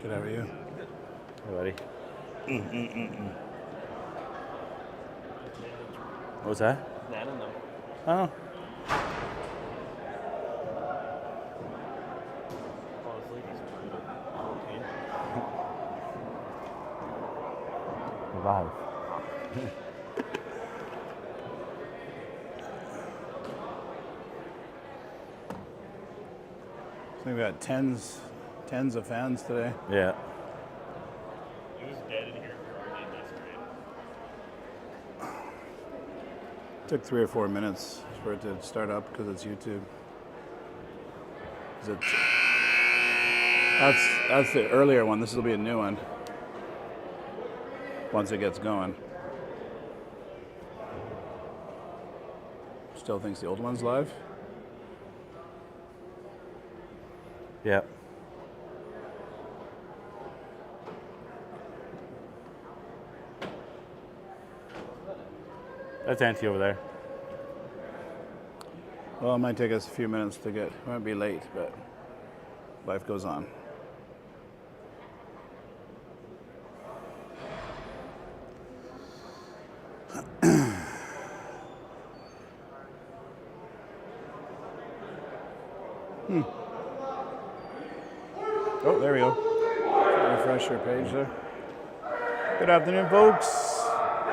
Good, how are you? Hey, buddy. What was that? I don't know. Oh. Honestly, he's okay. Revive. So we've got tens of fans today. Yeah. It was dead in here for our game yesterday. Took 3 or 4 minutes for it to start up because it's YouTube. Is it? That's the earlier one. This will be a new one once it gets going. Still thinks the old one's live. Yeah. That's empty over there. Well, it might take us a few minutes to get. We might be late, but life goes on. Oh, there we go. Refresh your page there. Good afternoon, folks. Sit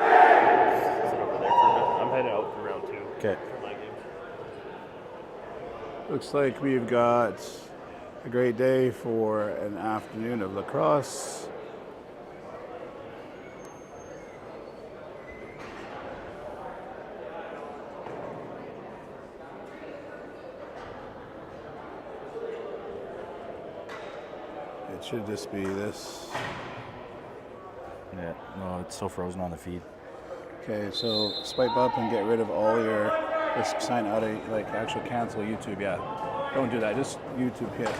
over there for a bit. I'm headed out for round 2. Okay. For my game. Looks like we've got a great day for an afternoon of lacrosse. It should just be this. Yeah. No, it's so frozen on the feed. Okay, so swipe up and get rid of all your, just sign out of, like, actually cancel YouTube, yeah. Don't do that, just YouTube hit.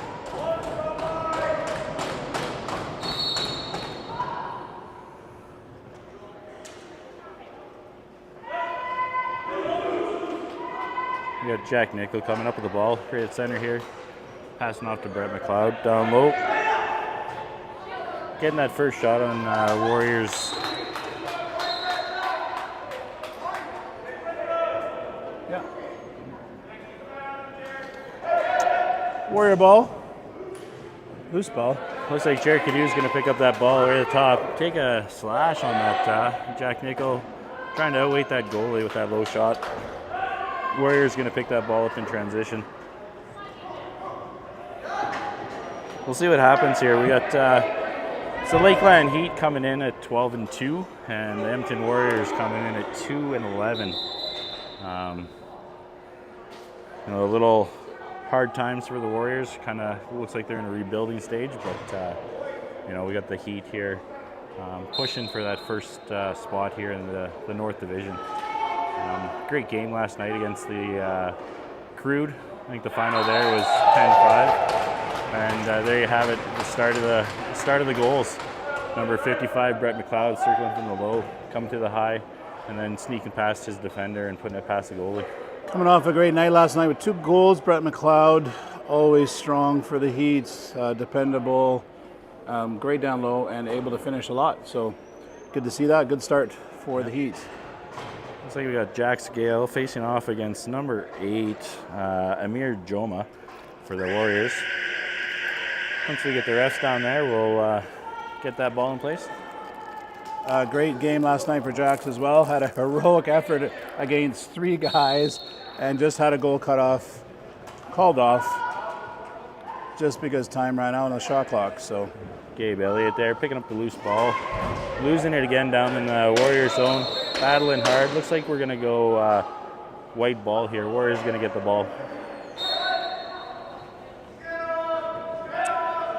We got Jack Nickel coming up with the ball, right at center here. Passing off to Brett McLeod down low. Getting that first shot on Warriors. Yeah. Warrior ball. Loose ball. Looks like Jared Cadew's going to pick up that ball right at the top. Take a slash on that. Jack Nickel trying to outweight that goalie with that low shot. Warriors going to pick that ball up in transition. We'll see what happens here. We got the Lakeland Heat coming in at 12-2, and the Edmonton Warriors coming in at 2-11. A little hard times for the Warriors. Kind of looks like they're in a rebuilding stage, but we got the Heat here pushing for that first spot here in the North Division. Great game last night against the Crude. I think the final there was 10-5. And there you have it, the start of the goals. Number 55, Brett McLeod, circling from the low, coming to the high, and then sneaking past his defender and putting it past the goalie. Coming off a great night last night with 2 goals. Brett McLeod, always strong for the Heat, dependable, great down low, and able to finish a lot. So good to see that. Good start for the Heat. Looks like we got Jax Gale facing off against number 8, Amir Joma for the Warriors. Once we get the refs down there, we'll get that ball in place. Great game last night for Jax as well. Had a heroic effort against 3 guys and just had a goal called off, just because time ran out on the shot clock. So Gabe Elliott there picking up the loose ball, losing it again down in the Warriors zone, battling hard. Looks like we're gonna go white ball here. Warriors gonna get the ball.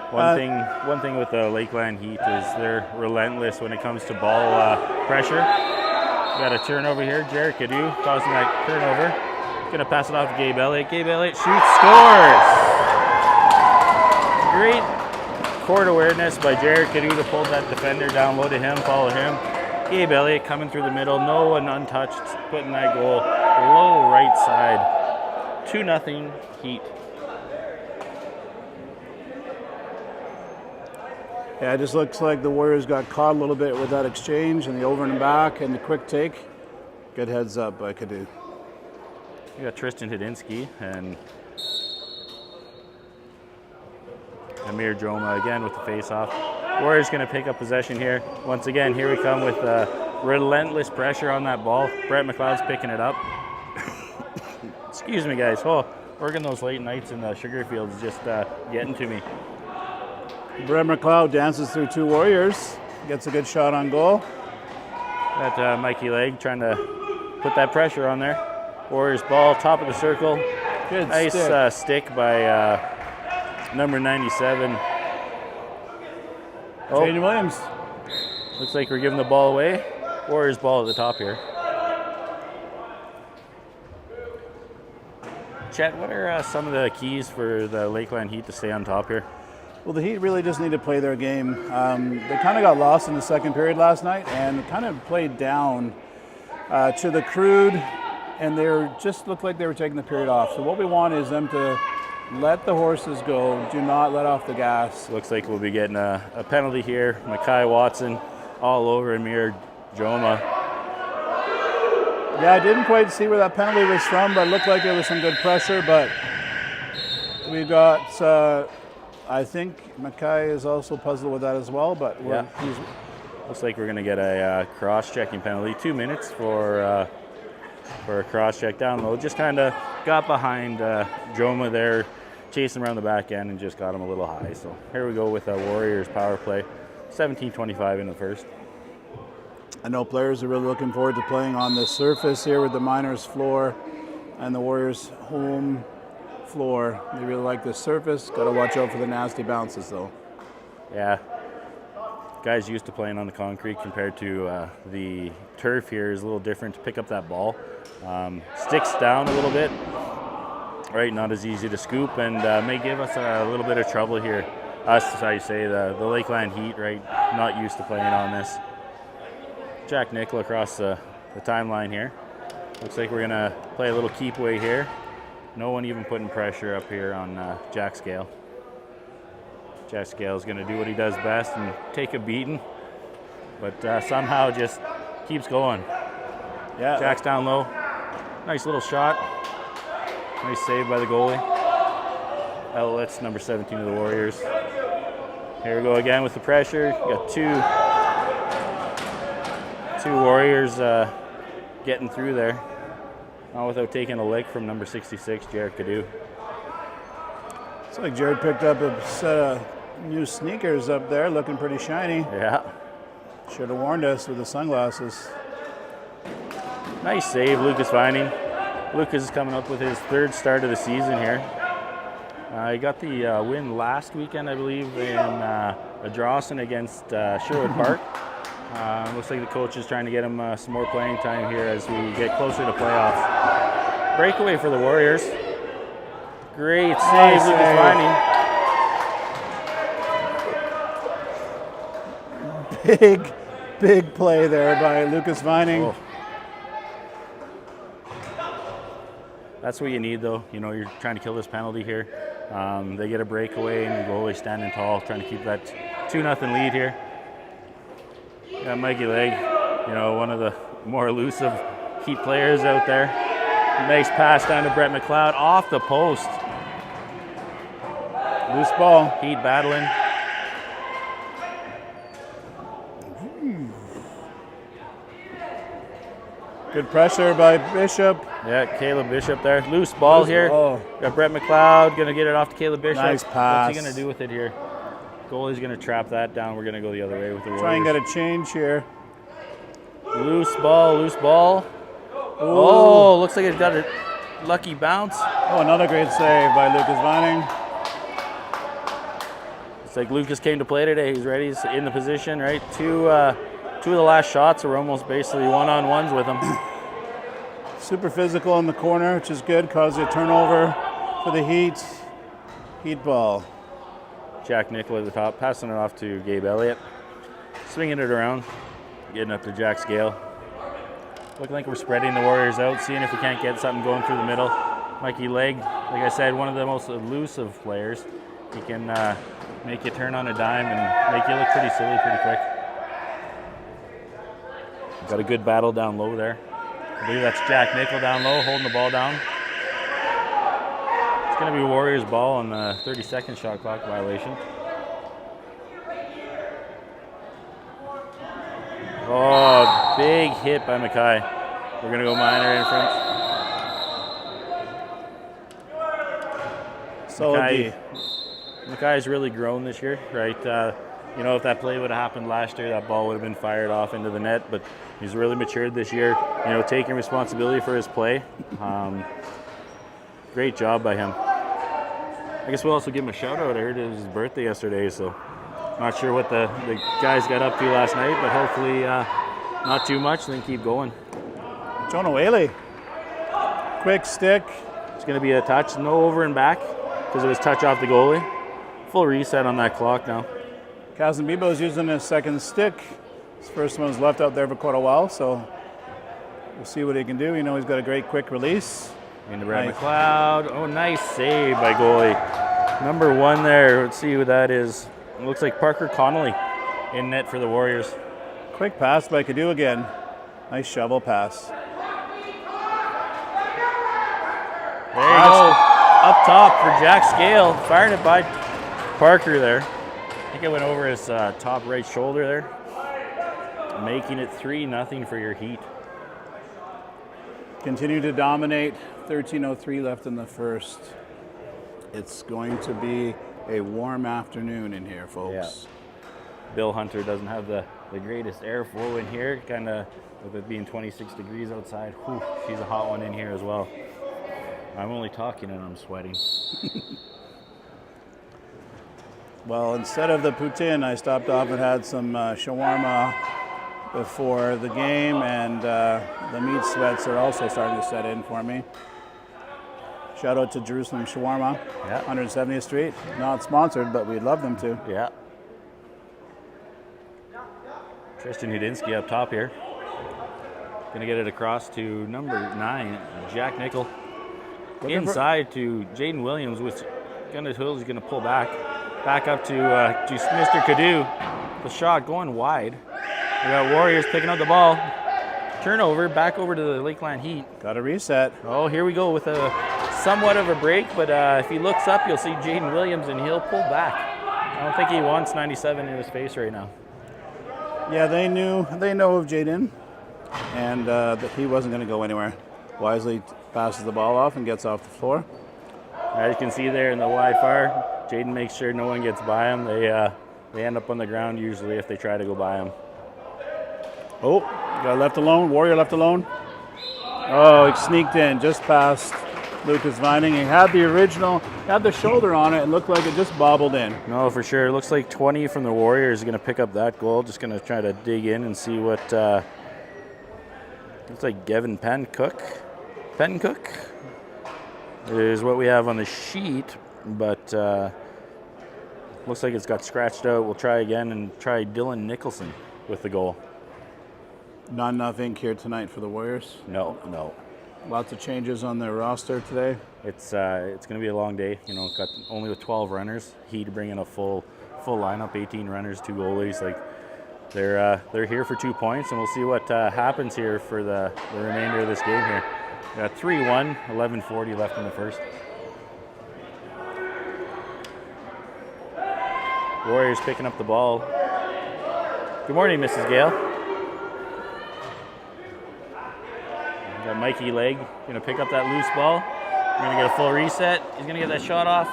One thing with the Lakeland Heat is they're relentless when it comes to ball pressure. We got a turnover here. Jared Cadew causing that turnover. Gonna pass it off to Gabe Elliott. Gabe Elliott shoots, scores! Great court awareness by Jared Cadew to pull that defender down low to him, follow him. Gabe Elliott coming through the middle, no one untouched, putting that goal low right side. 2-0 Heat. Yeah, it just looks like the Warriors got caught a little bit with that exchange and the over and back and the quick take. Good heads up by Cadu. We got Tristan Hidinsky and Amir Joma again with the face-off. Warriors going to pick up possession here. Once again, here we come with relentless pressure on that ball. Brett McLeod's picking it up. Excuse me, guys. Oh, working those late nights in the sugar fields is just getting to me. Brett McLeod dances through 2 Warriors, gets a good shot on goal. Got Mikey Legg trying to put that pressure on there. Warriors ball, top of the circle. Good nice stick by number 97. Jaden Williams. Looks like we're giving the ball away. Warriors ball at the top here. Chet, what are some of the keys for the Lakeland Heat to stay on top here? Well, the Heat really just need to play their game. They kind of got lost in the second period last night and kind of played down to the Crude, and they just looked like they were taking the period off. So what we want is them to let the horses go. Do not let off the gas. Looks like we'll be getting a penalty here. Makai Watson all over Amir Joma. Yeah, I didn't quite see where that penalty was from, but it looked like there was some good pressure. But we got, I think Makai is also puzzled with that as well. But looks like we're going to get a cross-checking penalty. 2 minutes for a cross-check down low. Just kind of got behind Joma there, chasing around the back end, and just got him a little high. So here we go with a Warriors power play. 17:25 in the first. I know players are really looking forward to playing on the surface here with the Miners floor and the Warriors home floor. They really like the surface. Got to watch out for the nasty bounces though. Yeah. Guys used to playing on the concrete compared to the turf here is a little different to pick up that ball. Sticks down a little bit, right? Not as easy to scoop, and may give us a little bit of trouble here. Us, how you say, the Lakeland Heat, right? Not used to playing on this. Jack Nickel across the timeline here. Looks like we're gonna play a little keep away here. No one even putting pressure up here on Jack Scale. Jack Scale is going to do what he does best and take a beating, but somehow just keeps going. Yeah. Jack's down low. Nice little shot. Nice save by the goalie. Outlets, number 17 of the Warriors. Here we go again with the pressure. You got two Warriors getting through there. Not without taking a lick from number 66, Jared Cadu. Looks like Jared picked up a set of new sneakers up there, looking pretty shiny. Yeah. Should have warned us with the sunglasses. Nice save, Lucas Vining. Lucas is coming up with his 3rd start of the season here. He got the win last weekend, I believe, in a Drawson against Sherwood Park. Looks like the coach is trying to get him some more playing time here as we get closer to playoffs. Breakaway for the Warriors. Great save, Lucas Vining. Big play there by Lucas Vining. Oh. That's what you need, though. You know, you're trying to kill this penalty here. They get a breakaway, and the goalie standing tall, trying to keep that 2-0 lead here. Got Mikey Legg, you know, one of the more elusive Heat players out there. Nice pass down to Brett McLeod off the post. Loose ball. Heat battling. Good pressure by Bishop. Yeah, Caleb Bishop there. Loose ball here. Oh. Got Brett McLeod going to get it off to Caleb Bishop. Nice pass. What's he going to do with it here? Goalie's going to trap that down. We're going to go the other way with the Warriors. Try and get a change here. Loose ball. Ooh. Oh, looks like it got a lucky bounce. Oh, another great save by Lucas Vining. It's like Lucas came to play today. He's ready. He's in the position, right? Two of the last shots were almost basically one-on-ones with him. Super physical in the corner, which is good. Causes a turnover for the Heat. Heat ball. Jack Nickel at the top, passing it off to Gabe Elliott. Swinging it around, getting up to Jack Scale. Looking like we're spreading the Warriors out, seeing if we can't get something going through the middle. Mikey Legg, like I said, one of the most elusive players. He can make you turn on a dime and make you look pretty silly pretty quick. Got a good battle down low there. I believe that's Jack Nickel down low, holding the ball down. It's going to be Warriors ball on the 30-second shot clock violation. Oh, big hit by Mackay. We're going to go minor inference. So Mackay's really grown this year, right? You know, if that play would have happened last year, that ball would have been fired off into the net, but he's really matured this year, you know, taking responsibility for his play. Great job by him. I guess we'll also give him a shout out. I heard it was his birthday yesterday, so not sure what the guys got up to last night, but hopefully not too much, then keep going. Jonah Whaley. Quick stick. It's going to be a touch, no over and back, because it was touch off the goalie. Full reset on that clock now. Kazembebo's using his second stick. His first one was left out there for quite a while, so we'll see what he can do. You know, he's got a great quick release. Into Brad McLeod. Oh, nice save by goalie. Number 1 there. Let's see who that is. It looks like Parker Connolly in net for the Warriors. Quick pass by Cadu again. Nice shovel pass. There you go. Up top for Jack Scale. Firing it by Parker there. I think it went over his top right shoulder there. Making it 3-0 for your Heat. Continue to dominate. 13:03 left in the first. It's going to be a warm afternoon in here, folks. Yeah. Bill Hunter doesn't have the greatest airflow in here, kind of with it being 26 degrees outside. Whew, she's a hot one in here as well. I'm only talking and I'm sweating. Well, instead of the poutine, I stopped off and had some shawarma before the game, and the meat sweats are also starting to set in for me. Shout out to Jerusalem Shawarma, Yeah. 170th Street. Not sponsored, but we'd love them to. Yeah. Tristan Hudinsky up top here. Gonna get it across to number 9, Jack Nickel. Inside to Jaden Williams, which he's gonna pull back up to Mr. Cadu. The shot going wide. We got Warriors picking up the ball. Turnover, back over to the Lakeland Heat. Got a reset. Oh, here we go with a somewhat of a break, but if he looks up, you'll see Jaden Williams, and he'll pull back. I don't think he wants 97 in his face right now. Yeah, they know of Jaden, and that he wasn't going to go anywhere. Wisely passes the ball off and gets off the floor. As you can see there in the wide fire, Jaden makes sure no one gets by him. They end up on the ground usually if they try to go by him. Oh, got left alone. Warrior left alone. Oh, he sneaked in just past Lucas Vining. He had the shoulder on it and looked like it just bobbled in. No, for sure. It looks like 20 from the Warriors is going to pick up that goal. Just going to try to dig in and see what. Looks like Gavin Pencook is what we have on the sheet, but looks like it's got scratched out. We'll try again and try Dylan Nicholson with the goal. Not enough ink here tonight for the Warriors. No. Lots of changes on their roster today. It's going to be a long day. You know, got only with 12 runners. Heat to bring in a full lineup, 18 runners, 2 goalies. Like they're here for 2 points, and we'll see what happens here for the remainder of this game here. We got 3-1, 11:40 left in the first. Warriors picking up the ball. Good morning, Mrs. Gale. We got Mikey Legg going to pick up that loose ball. We're going to get a full reset. He's going to get that shot off.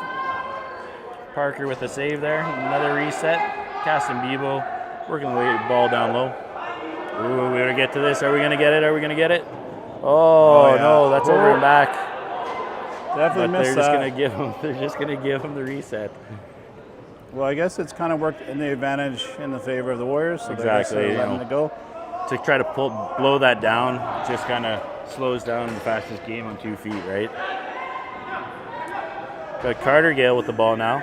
Parker with a save there. Another reset. Kazembevo working the ball down low. Ooh, we're going to get to this. Are we going to get it? Oh, yeah. No, that's over and back. Definitely But missed they're that. just going to give him the reset. Well, I guess it's kind of worked in the advantage in the favor of the Warriors. So Exactly, they're you letting know. it go. To try to blow that down, just kind of slows down the fastest game on 2 feet, right? Got Carter Gale with the ball now.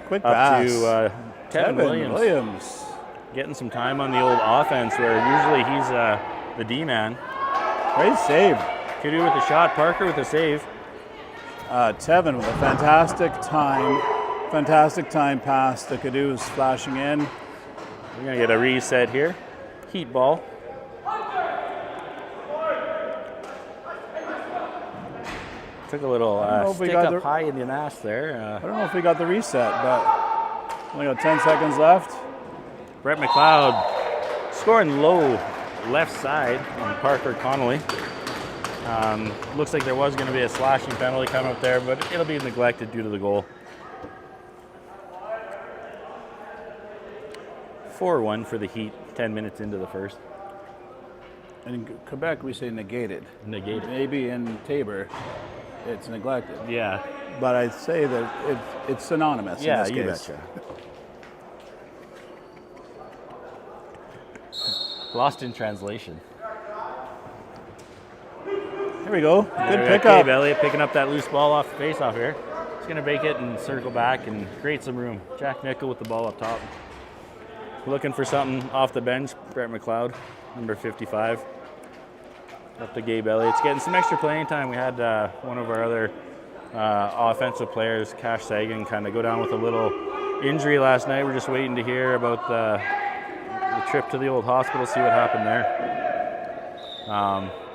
Quick Up pass. to Kevin Williams. Getting some time on the old offense where usually he's the D-man. Great save. Kudu with the shot, Parker with the save. Tevin with a fantastic time Fantastic time pass. The Caduceus flashing in. We're going to get a reset here. Heat ball. Took a little stick up high in the ass there. I don't know if we got the reset, but only got 10 seconds left. Brett McLeod scoring low left side on Parker Connolly. Looks like there was going to be a slashing penalty coming up there, but it'll be neglected due to the goal. 4-1 for the Heat, 10 minutes into the first. In Quebec, we say negated. Negated. Maybe in Tabor, it's neglected. Yeah. But I'd say that it's synonymous in this you case. betcha. Lost in translation. Here we go. Good pickup. Gabe Elliott picking up that loose ball off the face-off here. He's going to make it and circle back and create some room. Jack Nickel with the ball up top. Looking for something off the bench. Brett McLeod, number 55. Up to Gabe Elliott. It's getting some extra playing time. We had one of our other offensive players, Cash Sagan, kind of go down with a little injury last night. We're just waiting to hear about the trip to the old hospital, see what happened there.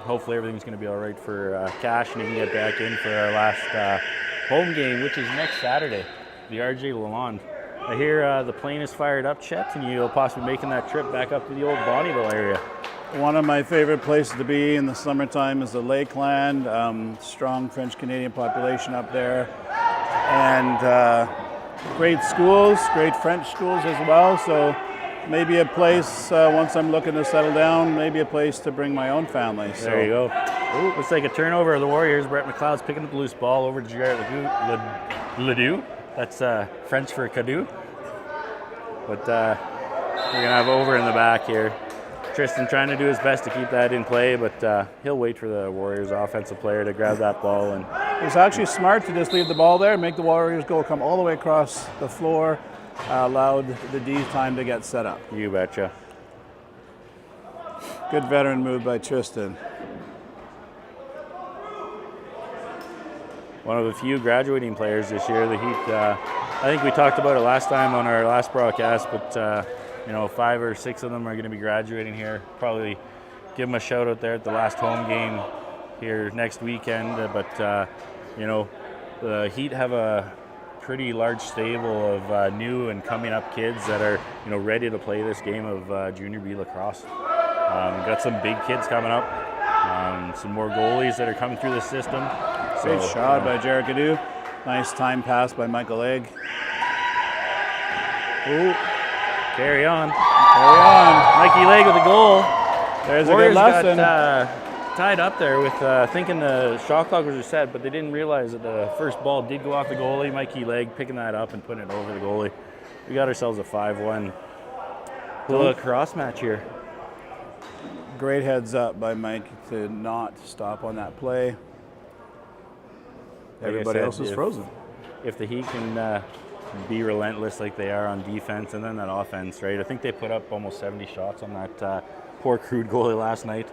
Hopefully everything's going to be all right for Cash, and he can get back in for our last home game, which is next Saturday, the RJ Lalonde. I hear the plane is fired up, Chet, and you'll possibly be making that trip back up to the old Bonnieville area. One of my favorite places to be in the summertime is the Lakeland. Strong French-Canadian population up there. And great schools, great French schools as well. So maybe a place, once I'm looking to settle down, maybe a place to bring my own family. So. There you go. Ooh, looks like a turnover of the Warriors. Brett McLeod's picking up the loose ball over to Jared Ledoux. That's French for Cadu. But we're going to have over in the back here. Tristan trying to do his best to keep that in play, but he'll wait for the Warriors offensive player to grab that ball. And it was actually smart to just leave the ball there, make the Warriors go come all the way across the floor, allowed the D time to get set up. You betcha. Good veteran move by Tristan. One of the few graduating players this year. The Heat, I think we talked about it last time on our last broadcast, but 5 or 6 of them are going to be graduating here. Probably give them a shout out there at the last home game here next weekend. But the Heat have a pretty large stable of new and coming up kids that are ready to play this game of Junior B lacrosse. Got some big kids coming up. Some more goalies that are coming through the system. Great shot by Jared Cadu. Nice time pass by Michael Egg. Ooh. Carry on. Mikey Legg with a goal. There's Warriors a good lesson. Got tied up there with thinking the shot clock was reset, but they didn't realize that the first ball did go off the goalie. Mikey Legg picking that up and putting it over the goalie. We got ourselves a 5-1 little cross match here. Great heads up by Mike to not stop on that play. Everybody else is frozen. If the Heat can be relentless like they are on defense and then that offense, right? I think they put up almost 70 shots on that poor crude goalie last night.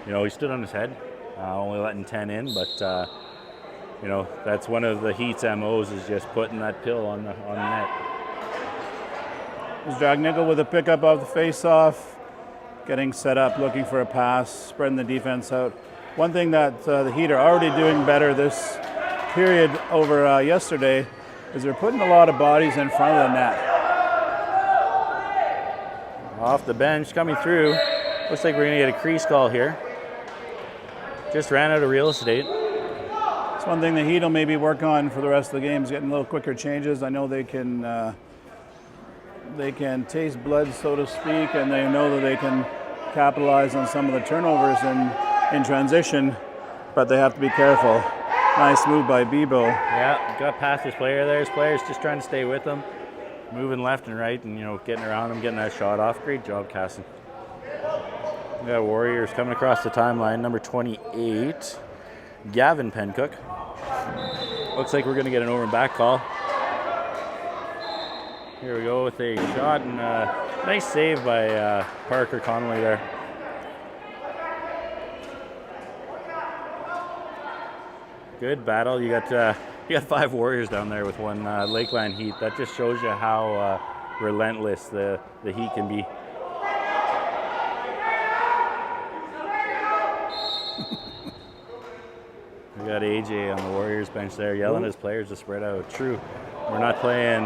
He stood on his head, only letting 10 in, but that's one of the Heat's MOs is just putting that pill on the net. It was Jack Nickel with a pickup of the face-off, getting set up, looking for a pass, spreading the defense out. One thing that the Heat are already doing better this period over yesterday is they're putting a lot of bodies in front of the net. Off the bench, coming through. Looks like we're going to get a crease call here. Just ran out of real estate. It's one thing the Heat will maybe work on for the rest of the game is getting a little quicker changes. I know they can taste blood, so to speak, and they know that they can capitalize on some of the turnovers in transition, but they have to be careful. Nice move by Bebo. Yeah, got past his player there. His player's just trying to stay with him, moving left and right and, getting around him, getting that shot off. Great job, Casson. We got Warriors coming across the timeline. Number 28, Gavin Pencook. Looks like we're going to get an over and back call. Here we go with a shot and a nice save by Parker Connolly there. Good battle. You got You got 5 Warriors down there with 1 Lakeland Heat. That just shows you how relentless the Heat can be. We got AJ on the Warriors bench there yelling at his players to spread out. True, we're not playing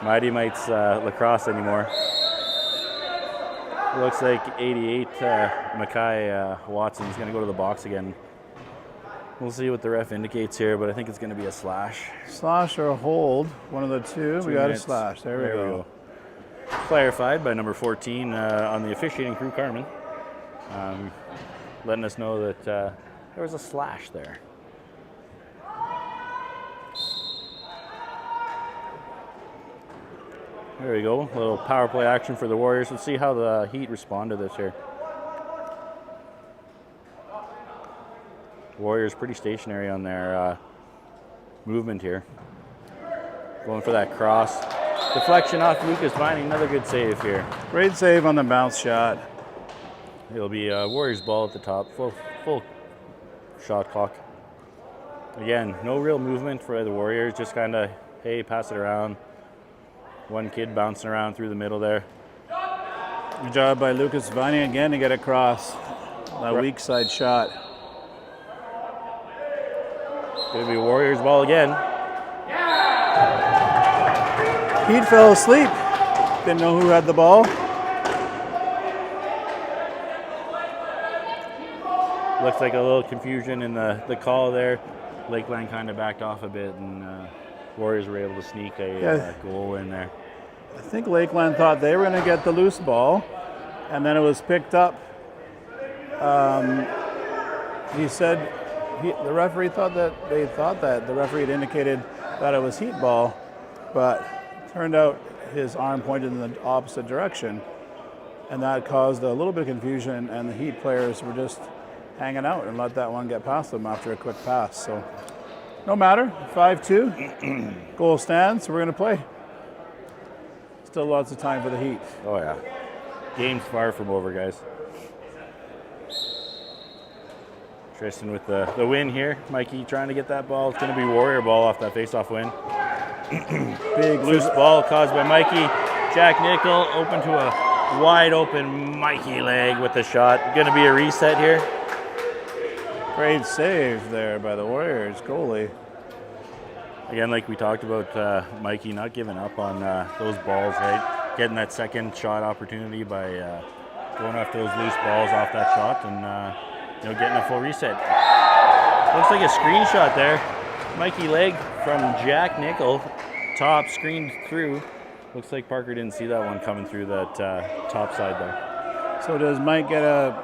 Mighty Mites lacrosse anymore. Looks like 88 Mackay Watson's going to go to the box again. We'll see what the ref indicates here, but I think it's going to be a slash. Slash or a hold, one of the two. We got a slash. There we go. Clarified by number 14 on the officiating crew, Carmen, letting us know that there was a slash there. There we go. A little power play action for the Warriors. Let's see how the Heat respond to this here. Warriors pretty stationary on their movement here. Going for that cross. Deflection off Lucas Vining. Another good save here. Great save on the bounce shot. It'll be Warriors ball at the top. Full shot clock. Again, no real movement for the Warriors. Just kind of, hey, pass it around. 1 kid bouncing around through the middle there. Good job by Lucas Vining again to get across that weak side shot. It'll be Warriors ball again. Heat fell asleep. Didn't know who had the ball. Looks like a little confusion in the call there. Lakeland kind of backed off a bit, and Warriors were able to sneak a goal in there. I think Lakeland thought they were going to get the loose ball, and then it was picked up. He said the referee thought that the referee had indicated that it was Heat ball, but turned out his arm pointed in the opposite direction, and that caused a little bit of confusion, and the Heat players were just hanging out and let that one get past them after a quick pass. So no matter, 5-2, goal stands, so we're going to play. Still lots of time for the Heat. Oh yeah, game's far from over, guys. Tristan with the win here. Mikey trying to get that ball. It's going to be Warrior ball off that face-off win. Big loose ball caused by Mikey. Jack Nickel open to a wide open Mikey leg with the shot. Going to be a reset here. Great save there by the Warriors goalie. Again, like we talked about, Mikey not giving up on those balls, right? Getting that second shot opportunity by going after those loose balls off that shot and getting a full reset. Looks like a screenshot there. Mikey leg from Jack Nickel, top screened through. Looks like Parker didn't see that one coming through that top side there. So does Mike get a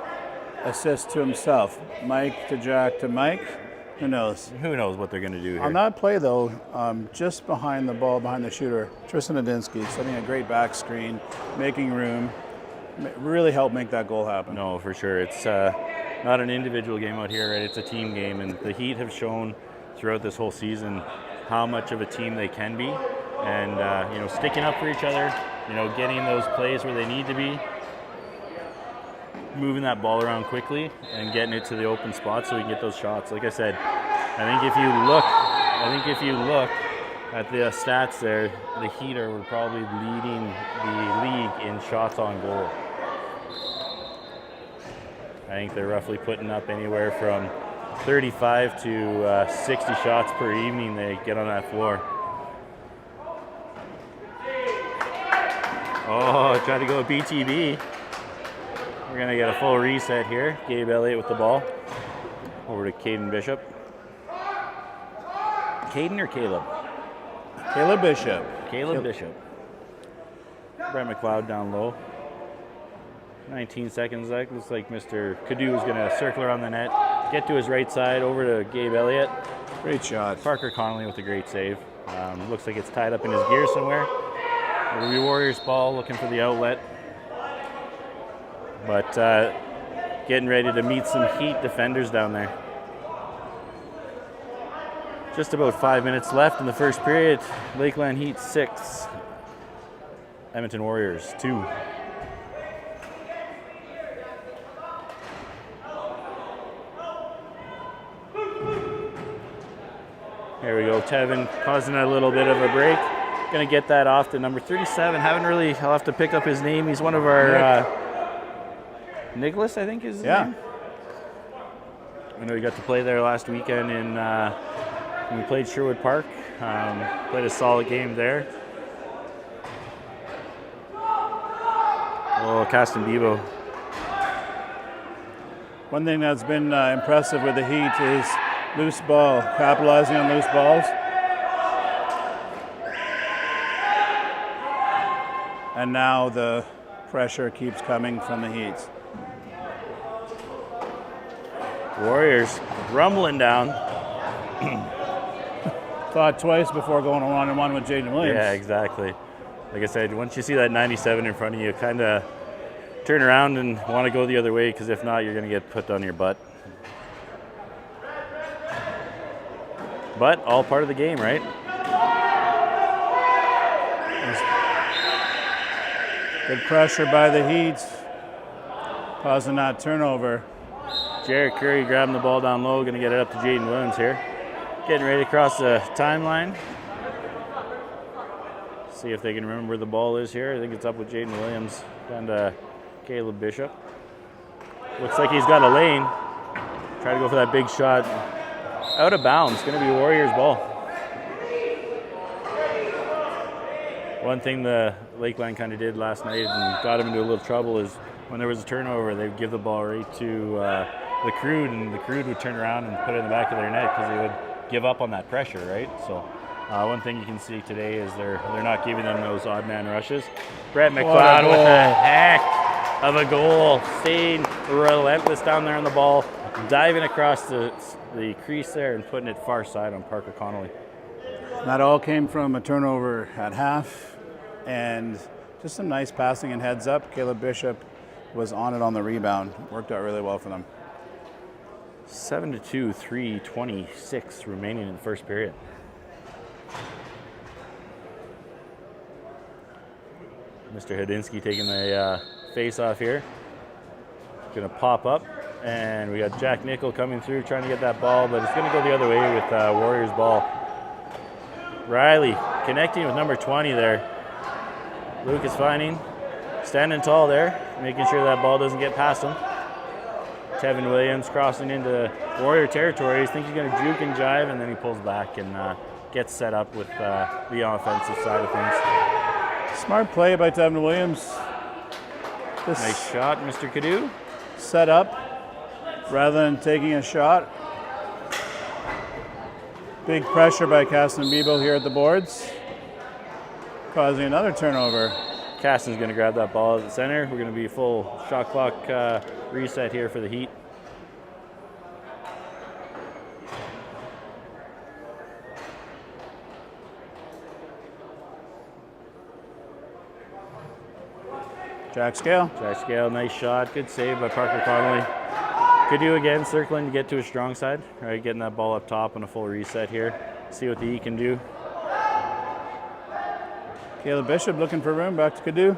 assist to himself? Mike to Jack to Mike? Who knows? Who knows what they're going to do here. On that play, though, just behind the ball, behind the shooter, Tristan Adinsky setting a great back screen, making room, really helped make that goal happen. No, for sure. It's not an individual game out here, right? It's a team game, and the Heat have shown throughout this whole season how much of a team they can be, and sticking up for each other, getting those plays where they need to be, moving that ball around quickly and getting it to the open spot so we can get those shots. Like I said, I think if you look at the stats there, the Heat are probably leading the league in shots on goal. I think they're roughly putting up anywhere from 35 to 60 shots per evening they get on that floor. Oh, try to go BTB. We're going to get a full reset here. Gabe Elliott with the ball. Over to Caden Bishop. Caden or Caleb? Caleb Bishop. Caleb Bishop. Brett McLeod down low. 19 seconds left. Looks like Mr. Cadu is going to circle around the net. Get to his right side over to Gabe Elliott. Great shot. Parker Connolly with a great save. Looks like it's tied up in his gear somewhere. It'll be Warriors ball looking for the outlet. But getting ready to meet some Heat defenders down there. Just about 5 minutes left in the first period. Lakeland Heat 6. Edmonton Warriors 2. Here we go. Tevin causing a little bit of a break. Going to get that off to number 37. I'll have to pick up his name. He's one of our, Nicholas, I think is his name. I know he got to play there last weekend when we played Sherwood Park. Played a solid game there. Oh, Caston Bebo. One thing that's been impressive with the Heat is loose ball, capitalizing on loose balls. And now the pressure keeps coming from the Heat. Warriors rumbling down. Thought twice before going one-on-one with Jaden Williams. Yeah, exactly. Like I said, once you see that 97 in front of you, kind of turn around and want to go the other way, because if not, you're going to get put on your butt. But all part of the game, right? Good pressure by the Heat, causing that turnover. Jared Curry grabbing the ball down low, going to get it up to Jaden Williams here. Getting ready to cross the timeline. See if they can remember where the ball is here. I think it's up with Jaden Williams and Caleb Bishop. Looks like he's got a lane. Try to go for that big shot. Out of bounds. Going to be Warriors ball. One thing the Lakeland kind of did last night and got him into a little trouble is when there was a turnover, they'd give the ball right to the Crude, and the Crude would turn around and put it in the back of their net because they would give up on that pressure, right? So one thing you can see today is they're not giving them those odd man rushes. Brett McLeod with a heck of a goal, staying relentless down there on the ball, diving across the crease there and putting it far side on Parker Connolly. That all came from a turnover at half and just some nice passing and heads up. Caleb Bishop was on it on the rebound. Worked out really well for them. 7-2, 3:26 remaining in the first period. Mr. Hadinsky taking the face off here. Going to pop up, and we got Jack Nickel coming through trying to get that ball, but it's going to go the other way with Warriors ball. Riley connecting with number 20 there. Lucas Vining standing tall there, making sure that ball doesn't get past him. Tevin Williams crossing into Warrior territory. He thinks he's going to juke and jive, and then he pulls back and gets set up with the offensive side of things. Smart play by Tevin Williams. Nice shot, Mr. Cadu. Set up rather than taking a shot. Big pressure by Caston Bebo here at the boards, causing another turnover. Caston's going to grab that ball at the center. We're going to be full shot clock reset here for the Heat. Jack Scale. Jack Scale, nice shot. Good save by Parker Connolly. Could do again, circling to get to a strong side. Right, getting that ball up top on a full reset here. See what the Heat can do. Caleb Bishop looking for room. Back to Cadu.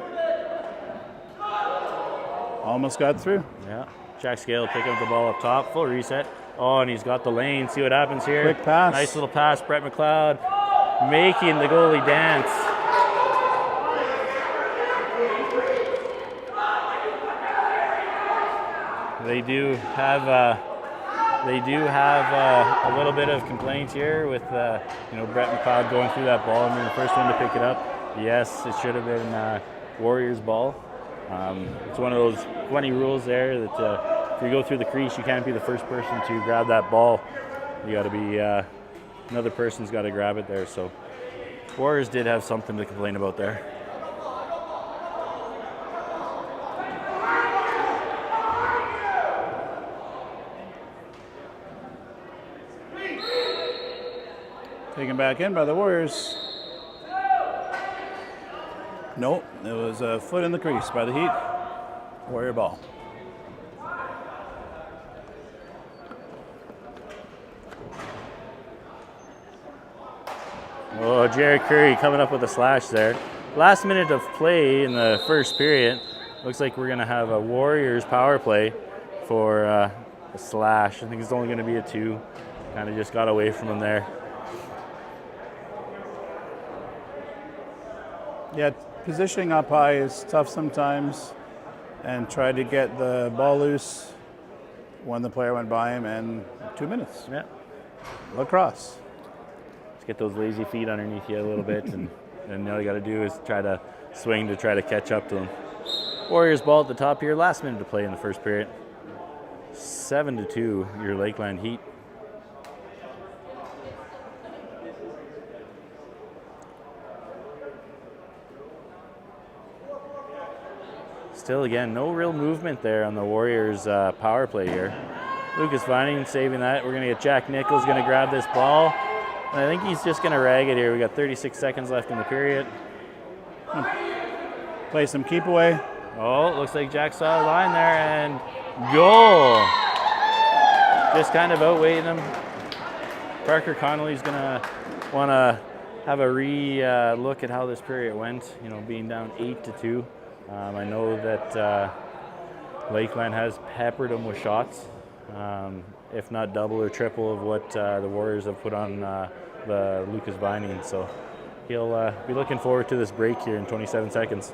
Almost got through. Yeah. Jack Scale picking up the ball up top. Full reset. Oh, and he's got the lane. See what happens here. Quick pass. Nice little pass. Brett McLeod making the goalie dance. They do have a little bit of complaints here with Brett McLeod going through that ball and being the first one to pick it up. Yes, it should have been Warriors ball. It's one of those 20 rules there that if you go through the crease, you can't be the first person to grab that ball. You got to be another person's got to grab it there. So Warriors did have something to complain about there. Taken back in by the Warriors. Nope, it was a foot in the crease by the Heat. Warrior ball. Oh, Jared Curry coming up with a slash there. Last minute of play in the first period. Looks like we're going to have a Warriors power play for a slash. I think it's only going to be a 2. Kind of just got away from him there. Yeah, positioning up high is tough sometimes, and tried to get the ball loose when the player went by him, and 2 minutes. Yeah. Lacrosse. Let's get those lazy feet underneath you a little bit, and all you got to do is try to swing to try to catch up to them. Warriors ball at the top here. Last minute to play in the first period. 7-2, your Lakeland Heat. Still, again, no real movement there on the Warriors' power play here. Lucas Vining saving that. We're going to get Jack Nichols going to grab this ball. And I think he's just going to rag it here. We got 36 seconds left in the period. Play some keep away. Oh, looks like Jack saw a line there, and goal. Just kind of outweighed him. Parker Connolly's going to want to have a look at how this period went, being down 8-2. I know that Lakeland has peppered them with shots, if not double or triple of what the Warriors have put on the Lucas Vining. So he'll be looking forward to this break here in 27 seconds.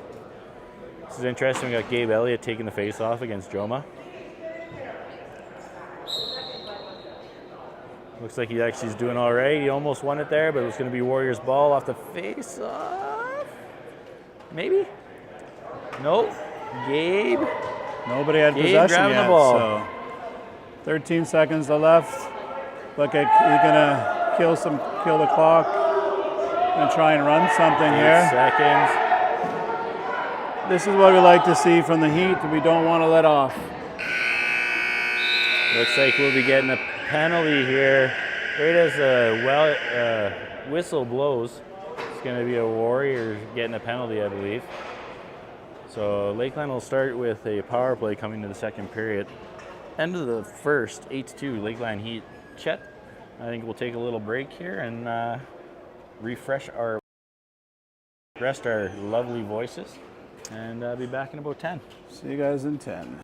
This is interesting. We got Gabe Elliott taking the face-off against Joma. Looks like he actually is doing all right. He almost won it there, but it was going to be Warriors ball off the face-off. Maybe? Nope. Gabe. Nobody had Gabe possession grabbing yet. the ball. So 13 seconds to left. Look at he's gonna kill the clock. Gonna try and run something 8 here. seconds. This is what we like to see from the Heat. We don't want to let off. Looks like we'll be getting a penalty here. Right as the whistle blows, it's going to be a Warrior getting a penalty, I believe. So Lakeland will start with a power play coming to the second period. End of the first, 8-2, Lakeland Heat. Chet, I think we'll take a little break here and rest our lovely voices, and be back in about 10. See you guys in 10.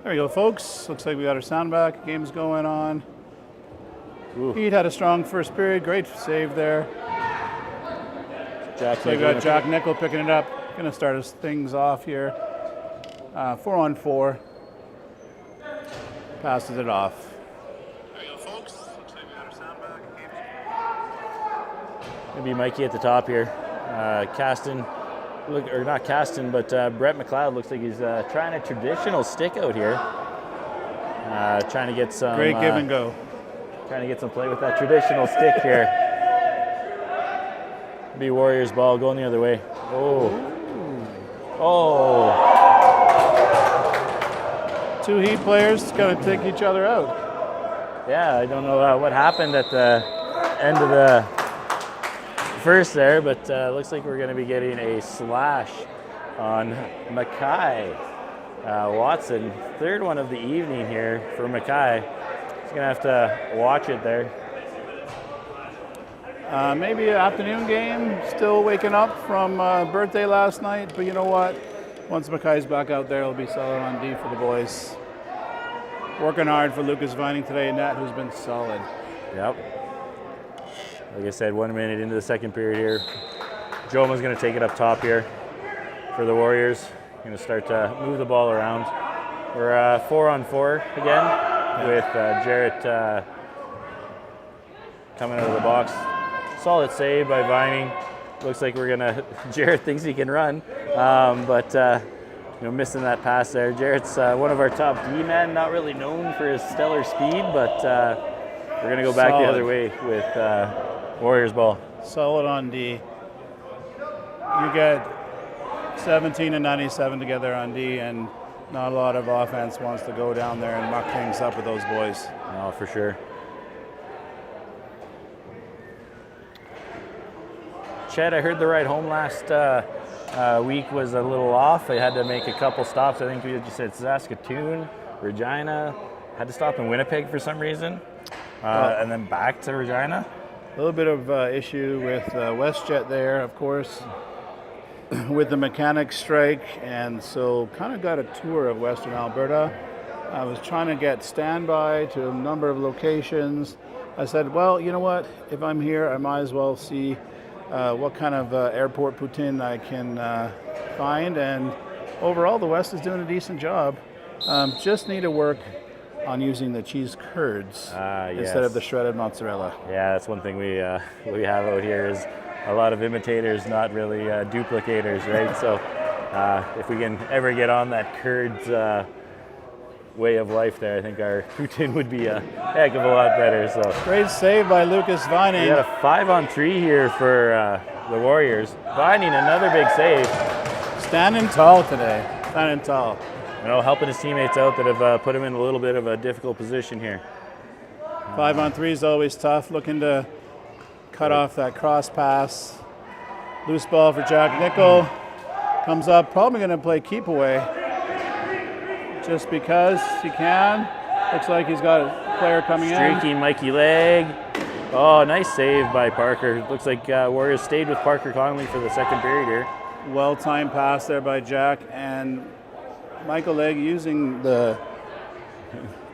There we go, folks. Looks like we got our sound back. Game's going on. Ooh. Heat had a strong first period. Great save there. Jack So we got Jack Nickel picking it up. Going to start us things off here. 4-on-4. Passes it off. There you go, folks. Looks like we got our sound back. Maybe Mikey at the top here. Caston, or not Caston, but Brett McLeod looks like he's trying a traditional stick out here. Trying to get some great give and go. Trying to get some play with that traditional stick here. Be Warriors ball going the other way. Oh. Oh. Two Heat players going to take each other out. Yeah, I don't know what happened at the end of the first there, but looks like we're going to be getting a slash on Mackay Watson. Third one of the evening here for Mackay. He's going to have to watch it there. Maybe an afternoon game, still waking up from birthday last night, but you know what? Once Mackay's back out there, it'll be solid on D for the boys. Working hard for Lucas Vining today, and that who's been solid. Yep. Like I said, 1 minute into the second period here. Joma's going to take it up top here for the Warriors. Going to start to move the ball around. We're 4-on-4 again with Jarrett coming out of the box. Solid save by Vining. Looks like we're gonna. Jarrett thinks he can run, but missing that pass there. Jarrett's one of our top D men, not really known for his stellar speed, but we're gonna go back the other way with Warriors ball. Solid on D. You get 17 and 97 together on D, and not a lot of offense wants to go down there and muck things up with those boys. No, for sure. Chet, I heard the ride home last week was a little off. I had to make a couple stops. I think you said Saskatoon, Regina. Had to stop in Winnipeg for some reason, and then back to Regina. A little bit of issue with WestJet there, of course, with the mechanics strike, and so kind of got a tour of Western Alberta. I was trying to get standby to a number of locations. I said, well, you know what? If I'm here, I might as well see what kind of airport poutine I can find, and overall the West is doing a decent job. Just need to work on using the cheese curds instead of the shredded mozzarella. Yeah, that's one thing we have out here is a lot of imitators, not really duplicators, right? So if we can ever get on that curds way of life there, I think our poutine would be a heck of a lot better. So great save by Lucas Vining. We got a 5-on-3 here for the Warriors. Vining, another big save. Standing tall today. Standing tall. Helping his teammates out that have put him in a little bit of a difficult position here. 5-on-3 is always tough. Looking to cut off that cross pass. Loose ball for Jack Nickel. Comes up. Probably going to play keep away. Just because he can. Looks like he's got a player coming in. Streaky Mikey leg. Oh, nice save by Parker. Looks like Warriors stayed with Parker Connolly for the second period here. Well-timed pass there by Jack, and Michael Legg using the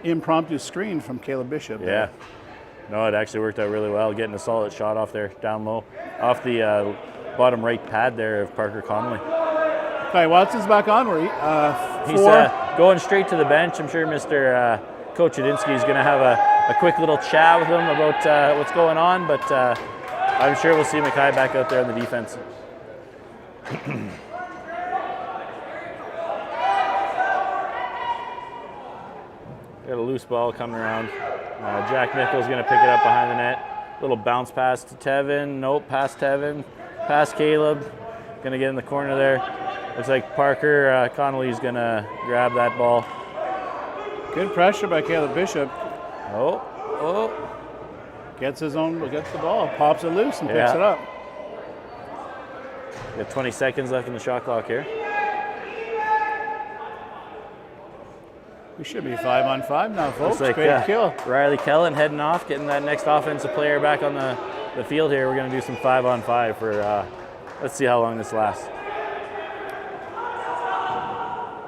impromptu screen from Caleb Bishop. Yeah. No, it actually worked out really well, getting a solid shot off there, down low, off the bottom right pad there of Parker Connolly. Okay, Watson's back on. He's going straight to the bench. I'm sure Mr. Coach Adinsky is going to have a quick little chat with him about what's going on, but I'm sure we'll see Mackay back out there on the defense. Got a loose ball coming around. Jack Nickel's going to pick it up behind the net. Little bounce pass to Tevin. Nope, past Tevin. Past Caleb. Going to get in the corner there. Looks like Parker Connolly's going to grab that ball. Good pressure by Caleb Bishop. Oh. Gets the ball, pops it loose and picks it up. Got 20 seconds left in the shot clock here. We should be 5-on-5 now, folks. Like, great kill. Riley Kellen heading off, getting that next offensive player back on the field here. We're going to do some 5-on-5 for, let's see how long this lasts.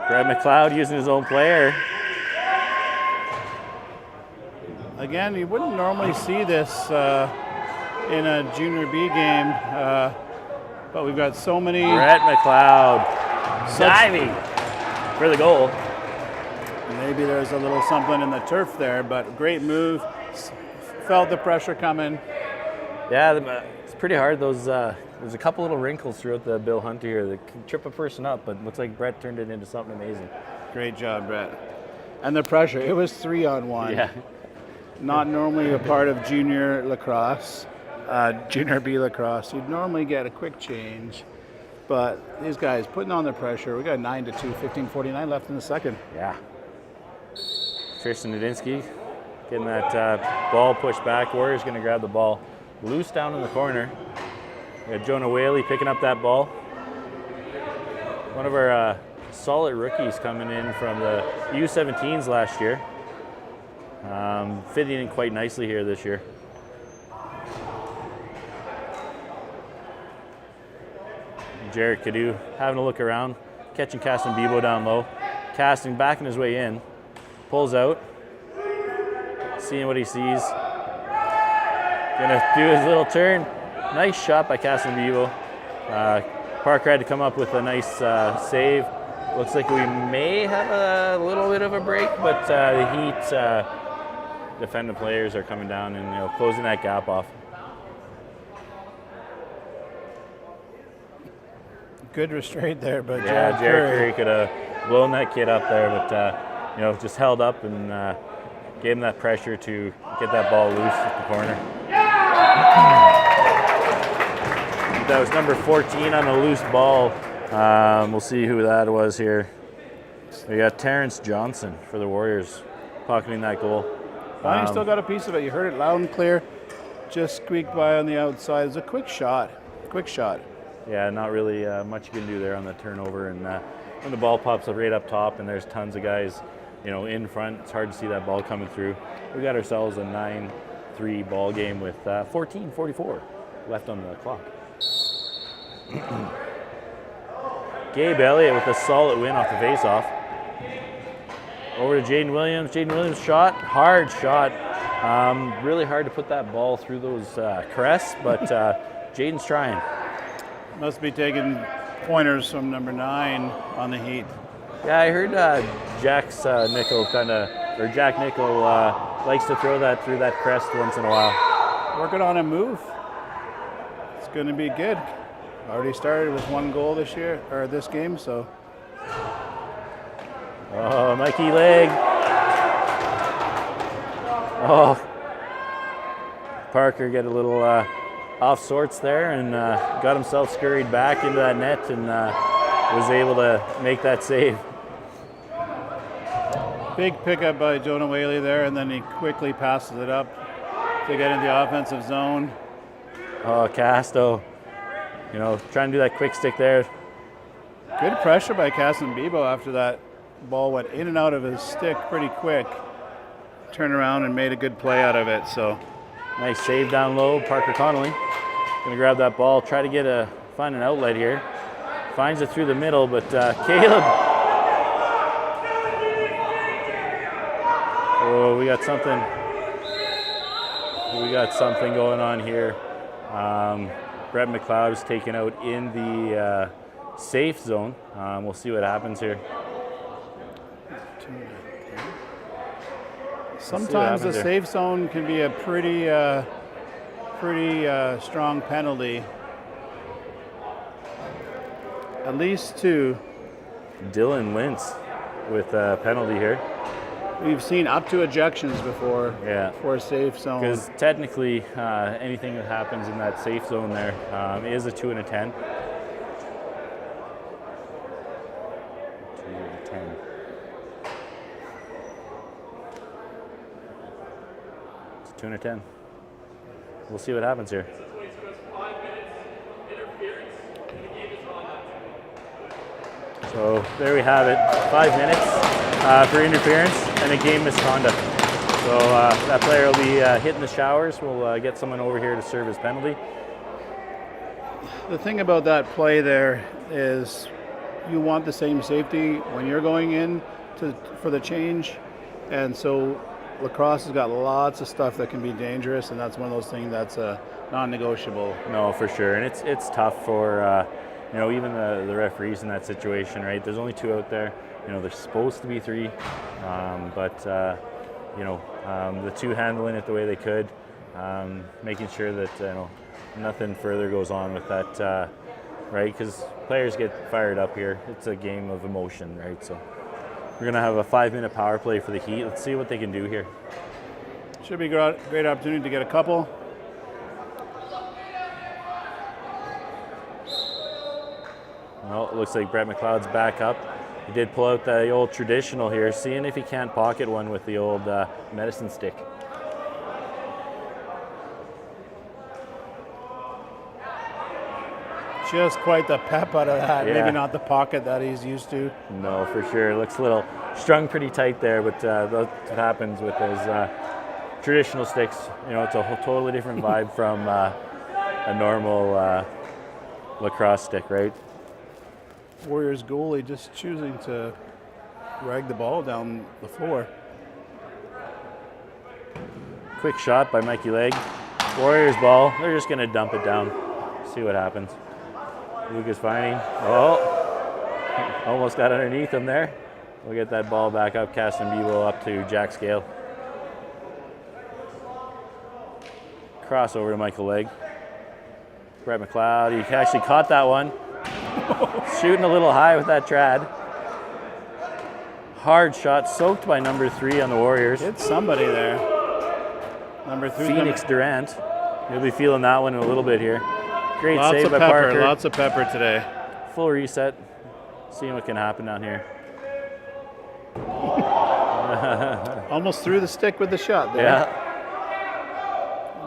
Brad McLeod using his own player. Again, you wouldn't normally see this in a junior B game, but we've got so many. Brett McLeod diving for the goal. Maybe there's a little something in the turf there, but great move. Felt the pressure coming. Yeah, it's pretty hard. There's a couple little wrinkles throughout the Bill Hunter here that can trip a person up, but looks like Brett turned it into something amazing. Great job, Brett. And the pressure, it was 3-on-1. Yeah. Not normally a part of junior lacrosse, junior B lacrosse. You'd normally get a quick change, but these guys putting on the pressure. We got 9-2, 15:49 left in the second. Yeah. Tristan Nadinsky getting that ball pushed back. Warriors going to grab the ball loose down in the corner. We got Jonah Whaley picking up that ball. One of our solid rookies coming in from the U17s last year. Fitting in quite nicely here this year. Jarrett Cadu having a look around, catching Caston Bebo down low. Casting backing his way in, pulls out, seeing what he sees. Gonna do his little turn. Nice shot by Caston Bebo. Parker had to come up with a nice save. Looks like we may have a little bit of a break, but the Heat defending players are coming down and closing that gap off. Good restraint there, but Yeah, Jared Curry could have blown that kid up there, but just held up and gave him that pressure to get that ball loose at the corner. That was number 14 on a loose ball. We'll see who that was here. We got Terrence Johnson for the Warriors pocketing that goal. Bonnie still got a piece of it. You heard it loud and clear. Just squeaked by on the outside. It was a quick shot. Quick shot. Yeah, not really much you can do there on the turnover. And when the ball pops up right up top and there's tons of guys, in front, it's hard to see that ball coming through. We got ourselves a 9-3 ball game with 14:44 left on the clock. Gabe Elliott with a solid win off the faceoff. Over to Jaden Williams. Jaden Williams shot, hard shot. Really hard to put that ball through those crests, but Jaden's trying. Must be taking pointers from number 9 on the Heat. Yeah, I heard Jack Nickel likes to throw that through that crest once in a while. Working on a move. It's going to be good. Already started with 1 goal this game, so. Oh, Mikey Leg. Oh, Parker get a little off sorts there and got himself scurried back into that net and was able to make that save. Big pickup by Jonah Whaley there, and then he quickly passes it up to get in the offensive zone. Oh, Casto, trying to do that quick stick there. Good pressure by Caston Bebo after that ball went in and out of his stick pretty quick. Turned around and made a good play out of it. So nice save down low. Parker Connolly gonna grab that ball, try to find an outlet here. Finds it through the middle, but Caleb. Oh, we got something. We got something going on here. Brett McLeod is taken out in the safe zone. We'll see what happens here. Sometimes the safe zone can be a pretty strong penalty. At least 2. Dylan Lintz with a penalty here. We've seen up to ejections before. Yeah. For a safe zone. Because technically, anything that happens in that safe zone there is a 2 and a 10. 2 and a 10. It's a 2 and a 10. We'll see what happens here. So there we have it. 5 minutes for interference and a game misconduct. So that player will be hitting the showers. We'll get someone over here to serve his penalty. The thing about that play there is you want the same safety when you're going in for the change. And so lacrosse has got lots of stuff that can be dangerous, and that's one of those things that's non-negotiable. No, for sure, and it's tough for even the referees in that situation, right? There's only 2 out there. There's supposed to be 3, but the 2 handling it the way they could, making sure that nothing further goes on with that, right? Because players get fired up here. It's a game of emotion, right? So we're gonna have a 5-minute power play for the Heat. Let's see what they can do here. Should be a great opportunity to get a couple. Well, it looks like Brett McLeod's back up. He did pull out the old traditional here, seeing if he can't pocket one with the old medicine stick. Just quite the pep out of that. Yeah. Maybe not the pocket that he's used to. No, for sure. It looks a little strung pretty tight there, but that's what happens with those traditional sticks. It's a totally different vibe from a normal lacrosse stick, right? Warriors goalie just choosing to drag the ball down the floor. Quick shot by Mikey Legg. Warriors ball. They're just going to dump it down. See what happens. Lucas Vining. Oh, almost got underneath him there. We'll get that ball back up. Caston Bebo up to Jack Scale. Crossover to Michael Legg. Brett McLeod. He actually caught that one. Shooting a little high with that trad. Hard shot, soaked by number 3 on the Warriors. Hit somebody there. Number 3. Phoenix Durant. You'll be feeling that one in a little bit here. Great Lots save of by pepper. Parker. Lots of pepper today. Full reset. Seeing what can happen down here. Almost threw the stick with the shot there. Yeah.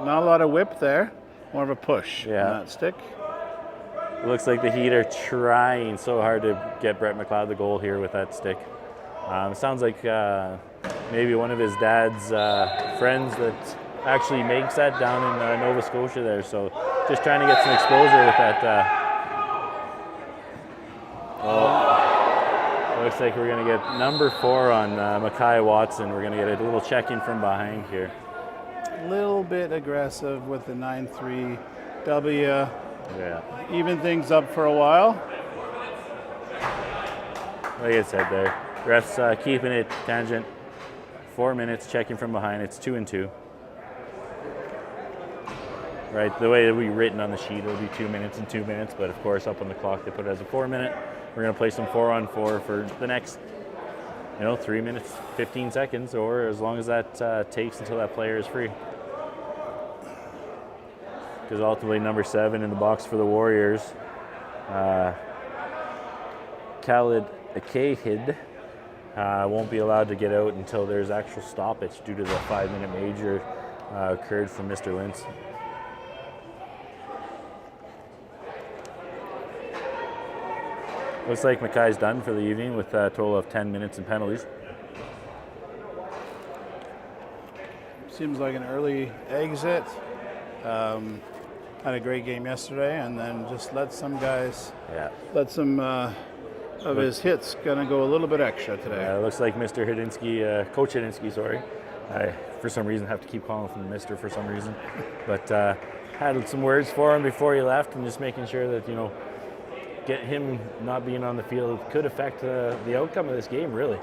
Not a lot of whip there. More of a push Yeah. on that stick. It looks like the Heat are trying so hard to get Brett McLeod the goal here with that stick. Sounds like maybe one of his dad's friends that actually makes that down in Nova Scotia there. So just trying to get some exposure with that. Looks like we're going to get number 4 on Makai Watson. We're going to get a little check-in from behind here. A little bit aggressive with the 9-3 W. Yeah. Even things up for a while. Like I said there, refs keeping it tangent. 4 minutes, checking from behind. It's 2-2. Right, the way it'll be written on the sheet, it'll be 2 minutes and 2 minutes, but of course up on the clock they put it as a 4-minute. We're going to play some 4-on-4 for the next 3 minutes, 15 seconds, or as long as that takes until that player is free. Because ultimately number 7 in the box for the Warriors, Khalid Akahid, won't be allowed to get out until there's actual stoppage due to the 5-minute major occurred from Mr. Lintz. Looks like Mackay's done for the evening with a total of 10 minutes and penalties. Seems like an early exit. Had a great game yesterday, and then just let some guys, let some of his hits gonna go a little bit extra today. It looks like Mr. Hidinsky, Coach Hidinsky, sorry. I, for some reason, have to keep calling him Mr. for some reason. But had some words for him before he left, and just making sure that, get him not being on the field could affect the outcome of this game, really.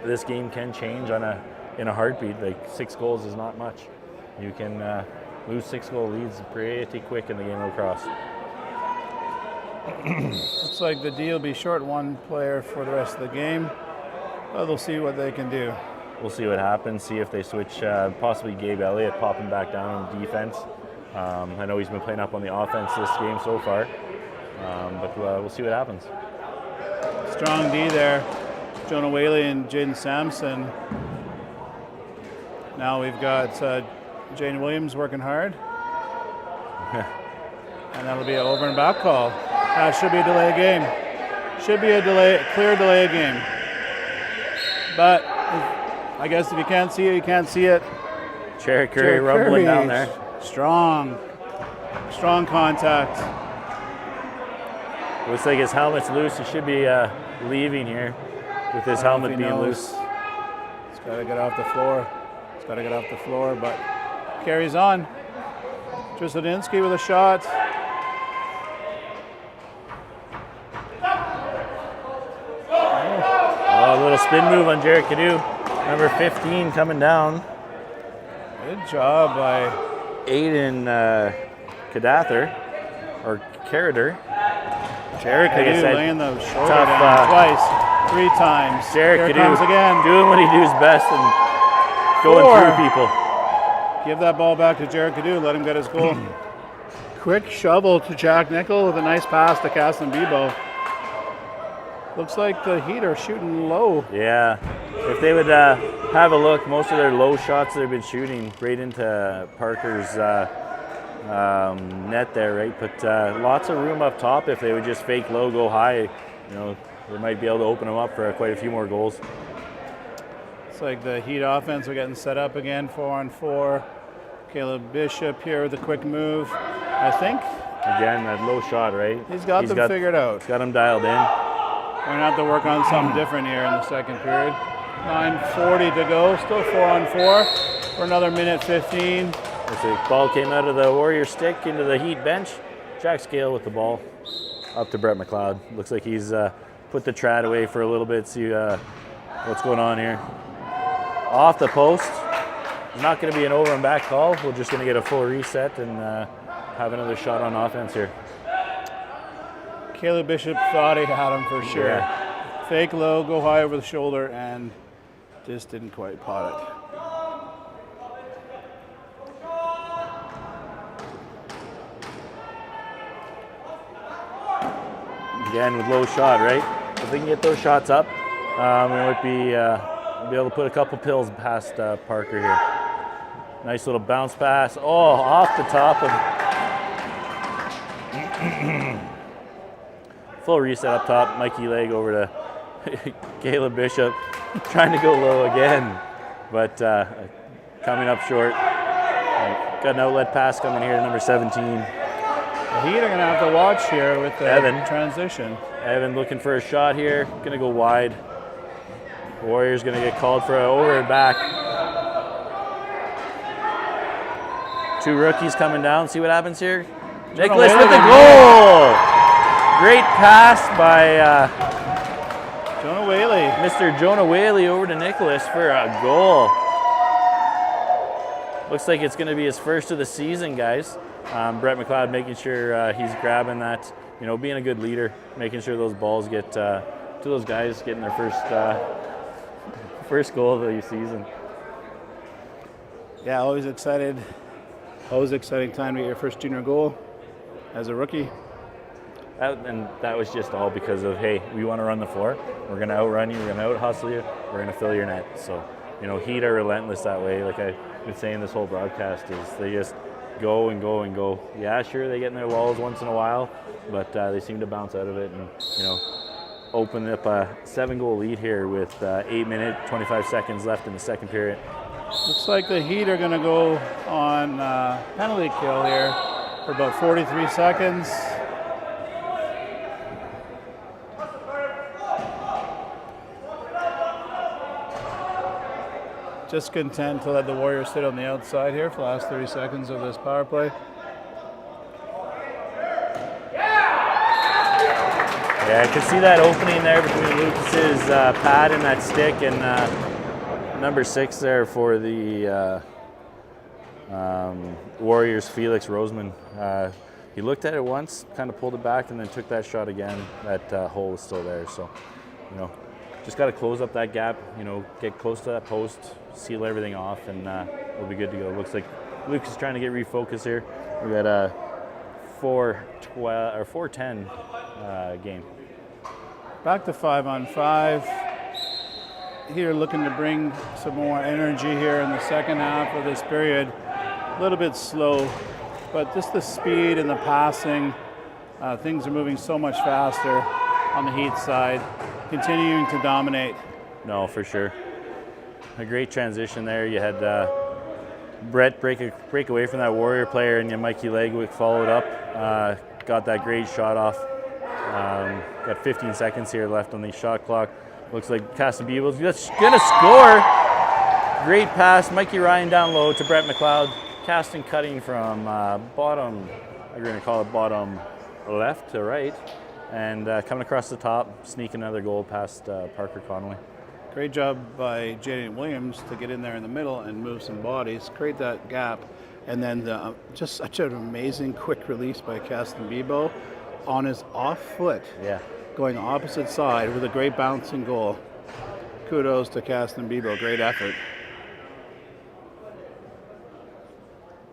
This game can change in a heartbeat. Like 6 goals is not much. You can lose 6-goal leads pretty quick in the game of lacrosse. Looks like the D will be short 1 player for the rest of the game. Well, they'll see what they can do. We'll see what happens, see if they switch, possibly Gabe Elliott popping back down on defense. I know he's been playing up on the offense this game so far, but we'll see what happens. Strong D there. Jonah Whaley and Jaden Sampson. Now we've got Jane Williams working hard. And that'll be an over and back call. That should be a delay of game. Should be a clear delay of game. But I guess if you can't see it, you can't see it. Jared Curry rumbling down there. Strong contact. Looks like his helmet's loose. He should be leaving here with his helmet being loose. It's Got to get off the floor. It's got to get off the floor, but carries on. Trusodinsky with a shot. Oh, a little spin move on Jared Cadu. Number 15 coming down. Good job by Aiden Cadather, or Carrader. Jared Like I Cadu said, laying the shoulder tough, down twice, 3 times. Jared Here it Cadu comes again. doing what he does best and going 4. through people. Give that ball back to Jared Cadu. Let him get his goal. Quick shovel to Jack Nickel with a nice pass to Caston Bebo. Looks like the Heat are shooting low. Yeah, if they would have a look, most of their low shots they've been shooting right into Parker's net there, right? But lots of room up top. If they would just fake low, go high, they might be able to open them up for quite a few more goals. It's like the Heat offense are getting set up again, 4-on-4. Caleb Bishop here with a quick move. I think Again, that low shot, right? he's got them figured out. Got them dialed in. We're going to have to work on something different here in the second period. 9:40 to go, still 4-on-4 for another minute 15. As the ball came out of the Warrior stick into the Heat bench, Jack Scale with the ball up to Brett McLeod. Looks like he's put the trad away for a little bit, see what's going on here. Off the post. It's not going to be an over and back call. We're just going to get a full reset and have another shot on offense here. Caleb Bishop thought he had him for sure. Yeah. Fake low, go high over the shoulder, and just didn't quite pot it. Again with low shot, right? If they can get those shots up, we might be able to put a couple pills past Parker here. Nice little bounce pass. Oh, off the top of. Full reset up top. Mikey Leg over to Caleb Bishop, trying to go low again, but coming up short. Got an outlet pass coming here to number 17. The Heat are going to have to watch here with the Evan. transition. Evan looking for a shot here. Going to go wide. Warriors going to get called for an over and back. 2 rookies coming down. See what happens here. Nicholas with the goal. Great pass by Jonah Whaley. Mr. Jonah Whaley over to Nicholas for a goal. Looks like it's going to be his first of the season, guys. Brett McLeod making sure he's grabbing that, being a good leader, making sure those balls get to those guys getting their first goal of the season. Yeah, always excited. Always exciting time to get your first junior goal as a rookie. And that was just all because of, hey, we want to run the floor. We're going to outrun you. We're going to out-hustle you. We're going to fill your net. So, Heat are relentless that way. Like I've been saying this whole broadcast is they just go and go and go. Yeah, sure, they get in their walls once in a while, but they seem to bounce out of it and, open up a 7-goal lead here with 8 minutes, 25 seconds left in the second period. Looks like the Heat are going to go on penalty kill here for about 43 seconds. Just content to let the Warriors sit on the outside here for the last 30 seconds of this power play. Yeah, I could see that opening there between Lucas's pad and that stick and number 6 there for the Warriors, Felix Roseman. He looked at it once, kind of pulled it back, and then took that shot again. That hole was still there. So, just got to close up that gap, get close to that post, seal everything off, and we'll be good to go. Looks like Lucas is trying to get refocused here. We got a 4-10 game. Back to 5-on-5. Here looking to bring some more energy here in the second half of this period. A little bit slow, but just the speed and the passing, things are moving so much faster on the Heat side, continuing to dominate. No, for sure. A great transition there. You had Brett break away from that Warrior player, and Mikey Legwick followed up. Got that great shot off. Got 15 seconds here left on the shot clock. Looks like Casabible's going to score. Great pass, Mikey Ryan down low to Brett McLeod. Casting, cutting from bottom, I'm going to call it bottom left to right. And coming across the top, sneak another goal past Parker Connolly. Great job by Jaden Williams to get in there in the middle and move some bodies, create that gap. And then just such an amazing quick release by Caston Bebo on his off foot. Yeah. Going opposite side with a great bouncing goal. Kudos to Caston Bebo, great effort.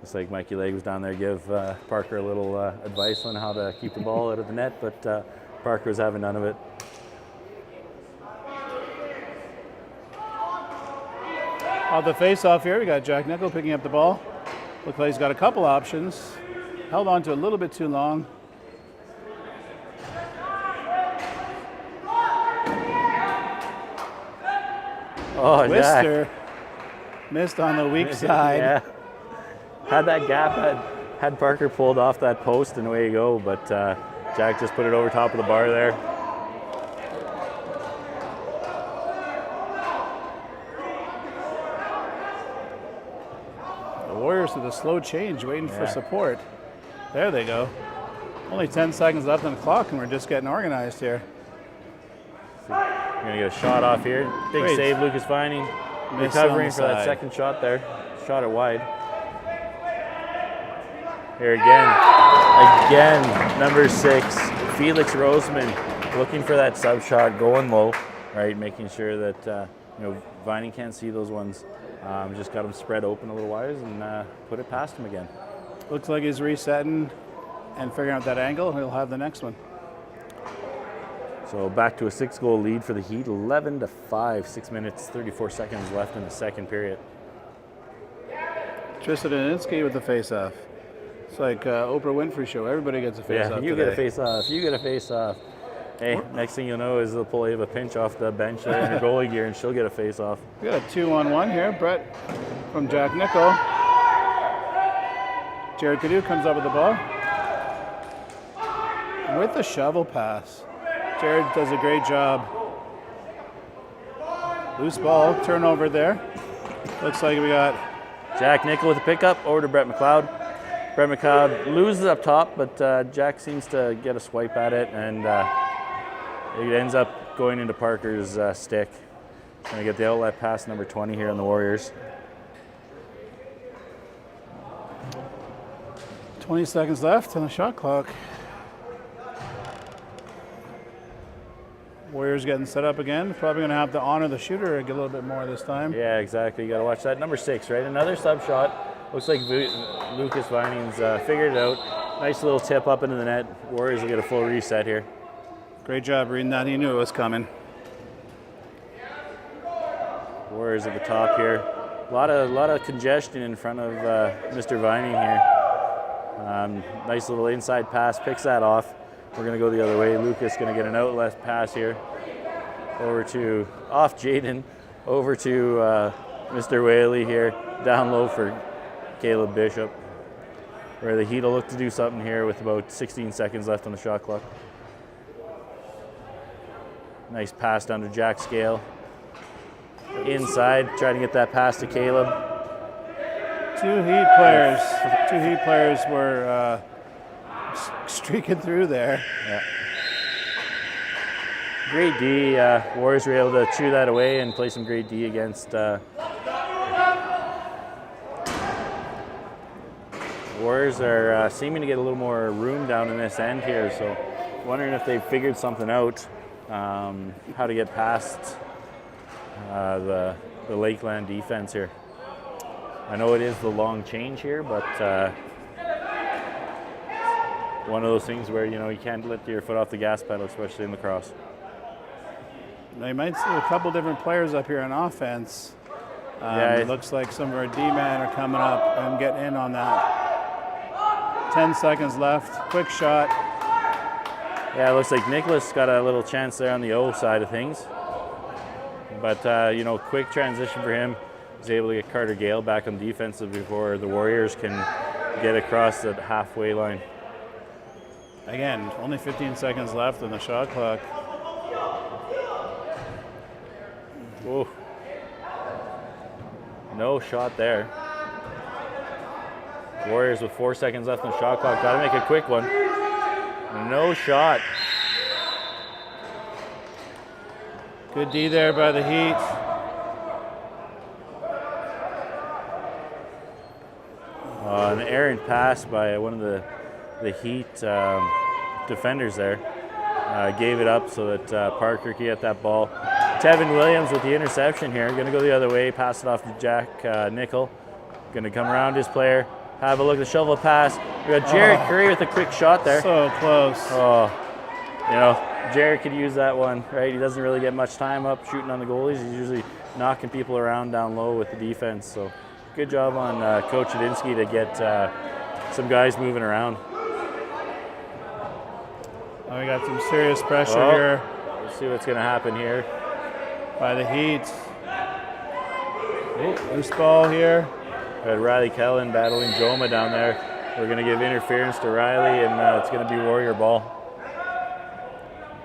Looks like Mikey Legg was down there give Parker a little advice on how to keep the ball out of the net, but Parker was having none of it. Off the face-off here, we got Jack Nickel picking up the ball. Looks like he's got a couple options. Held on to a little bit too long. Oh, Wister Jack. missed on the weak side. Yeah. Had that gap, had Parker pulled off that post and away you go, but Jack just put it over top of the bar there. The Warriors with a slow change, waiting for support. There they go. Only 10 seconds left on the clock, and we're just getting organized here. We're going to get a shot off here. Big Great. save, Lucas Vining. Missed on Recovering the for that side. second shot there. Shot it wide. Here again, number 6, Felix Roseman, looking for that sub shot, going low, right, making sure that Vining can't see those ones. Just got him spread open a little wide and put it past him again. Looks like he's resetting and figuring out that angle. He'll have the next one. So back to a 6-goal lead for the Heat, 11-5, 6 minutes, 34 seconds left in the second period. Tristan Aninsky with the face-off. It's like Oprah Winfrey show. Everybody gets a face-off you today. get a face-off. You get a face-off. Hey, next thing you'll know is they'll pull Ava Pinch off the bench there in her goalie gear, and she'll get a face-off. We got a 2-on-1 here. Brett from Jack Nickel. Jared Cadu comes up with the ball. With the shovel pass. Jared does a great job. Loose ball, turnover there. Looks like we got Jack Nickel with a pickup over to Brett McLeod. Brett McLeod loses up top, but Jack seems to get a swipe at it, and it ends up going into Parker's stick. Gonna get the outlet pass, number 20 here on the Warriors. 20 seconds left on the shot clock. Warriors getting set up again. Probably going to have to honor the shooter a little bit more this time. Yeah, exactly. You got to watch that. Number 6, right? Another sub shot. Looks like Lucas Vining's figured it out. Nice little tip up into the net. Warriors will get a full reset here. Great job reading that. He knew it was coming. Warriors at the top here. A lot of congestion in front of Mr. Vining here. Nice little inside pass. Picks that off. We're going to go the other way. Lucas going to get an outlet pass here. Off Jaden. Over to Mr. Whaley here. Down low for Caleb Bishop. Where the Heat will look to do something here with about 16 seconds left on the shot clock. Nice pass down to Jack Scale. Inside, trying to get that pass to Caleb. Two Heat players were streaking through there. Yeah. Great D. Warriors were able to chew that away and play some great D against. Warriors are seeming to get a little more room down in this end here, so wondering if they've figured something out, how to get past the Lakeland defense here. I know it is the long change here, but one of those things where you can't let your foot off the gas pedal, especially in lacrosse. Now you might see a couple different players up here on offense. It looks like some of our D-men are coming up and getting in on that. 10 seconds left. Quick shot. Yeah, it looks like Nicholas got a little chance there on the O side of things. But, quick transition for him. He's able to get Carter Gale back on defensive before the Warriors can get across the halfway line. Again, only 15 seconds left on the shot clock. Whoa. No shot there. Warriors with 4 seconds left on the shot clock. Got to make a quick one. No shot. Good D there by the Heat. An errant pass by one of the Heat defenders there. Gave it up so that Parker could get that ball. Tevin Williams with the interception here. Going to go the other way, pass it off to Jack Nickel. Going to come around his player. Have a look at the shovel pass. We got Jared Curry with a quick shot there. So close. Oh, you know, Jared could use that one, right? He doesn't really get much time up shooting on the goalies. He's usually knocking people around down low with the defense. So good job on Coach Adinsky to get some guys moving around. Oh, we got some serious pressure here Let's see what's going to happen here. by the Heat. Loose ball here. We had Riley Kellen battling Joma down there. We're going to give interference to Riley, and it's going to be Warrior ball.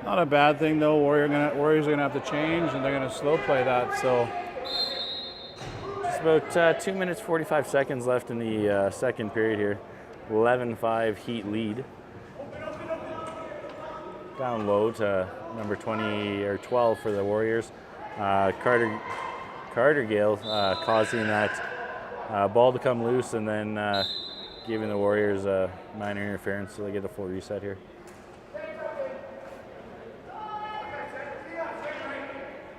Not a bad thing though. Warriors are gonna have to change, and they're gonna slow play that. So Just about 2 minutes 45 seconds left in the second period here. 11-5 Heat lead. Down low to number 20 or 12 for the Warriors. Carter Gale causing that ball to come loose, and then giving the Warriors a minor interference, so they get a full reset here.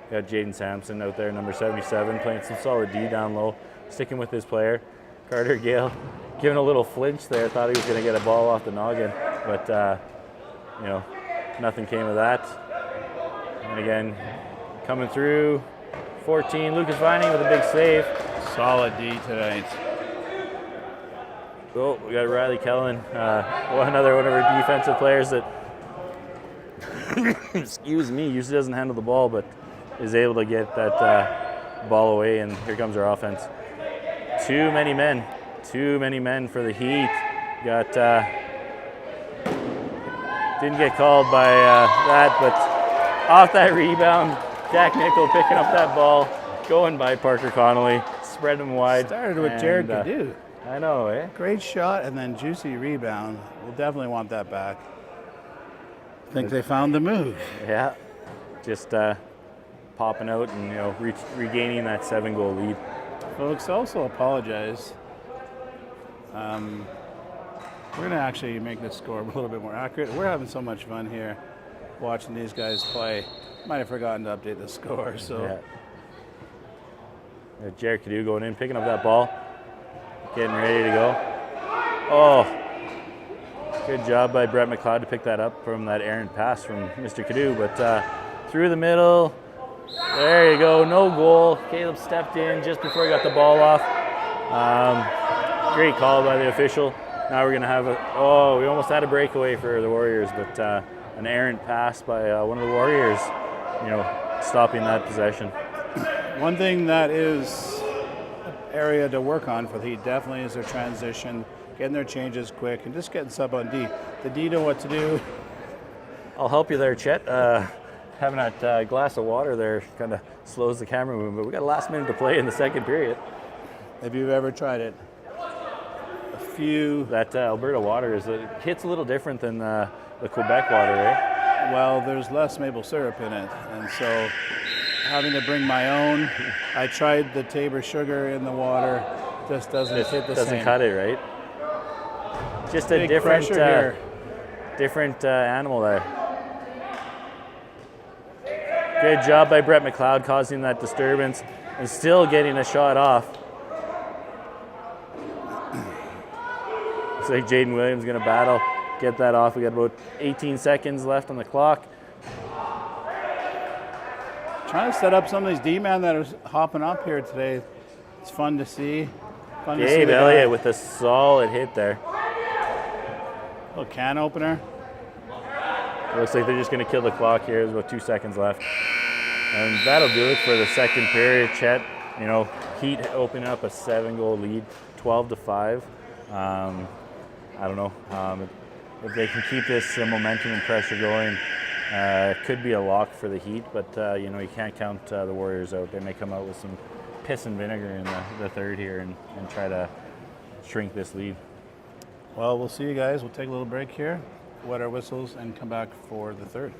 Got Jaden Sampson out there, number 77, playing some solid D down low, sticking with his player. Carter Gale giving a little flinch there, thought he was going to get a ball off the noggin, but you know, nothing came of that. And again, coming through, 14, Lucas Vining with a big save. solid D tonight. Oh, we got Riley Kellen, another one of our defensive players that, excuse me, usually doesn't handle the ball, but is able to get that ball away, and here comes our offense. Too many men for the Heat. Got didn't get called by that, but off that rebound, Jack Nickel picking up that ball, going by Parker Connolly, spread him wide. Started with Jared Cadu. I know, eh? Great shot and then juicy rebound. We'll definitely want that back. I think they found the move. Yeah, just popping out and regaining that 7-goal lead. Folks, also apologize. We're going to actually make this score a little bit more accurate. We're having so much fun here watching these guys play. Might have forgotten to update the score. So yeah. Jared Cadu going in, picking up that ball, getting ready to go. Oh, good job by Brett McLeod to pick that up from that errant pass from Mr. Cadu, but through the middle. There you go, no goal. Caleb stepped in just before he got the ball off. Great call by the official. Now we're gonna have we almost had a breakaway for the Warriors, but an errant pass by one of the Warriors, stopping that possession. one thing that is an area to work on for the Heat definitely is their transition, getting their changes quick, and just getting sub on D. The D know what to do. I'll help you there, Chet. Having that glass of water there kind of slows the camera movement, but we got a last minute to play in the second period. If you've ever tried it. That Alberta water it hits a little different than the Quebec water, right? Well, there's less maple syrup in it, and so having to bring my own. I tried the Tabor sugar in the water, just doesn't hit the same. Doesn't cut it, right? Just a Big different pressure here. animal there. Good job by Brett McLeod causing that disturbance and still getting a shot off. Looks like Jaden Williams going to battle, get that off. We got about 18 seconds left on the clock. Trying to set up some of these D-men that are hopping up here today. It's fun to see. Gabe Elliott with a solid hit there. Little can opener. It looks like they're just going to kill the clock here. There's about 2 seconds left. And that'll do it for the second period. Chet, Heat opening up a 7-goal lead, 12-5. I don't know. If they can keep this momentum and pressure going, it could be a lock for the Heat, but you can't count the Warriors out. They may come out with some piss and vinegar in the third here and try to shrink this lead. Well, we'll see you guys. We'll take a little break here, wet our whistles, and come back for the third.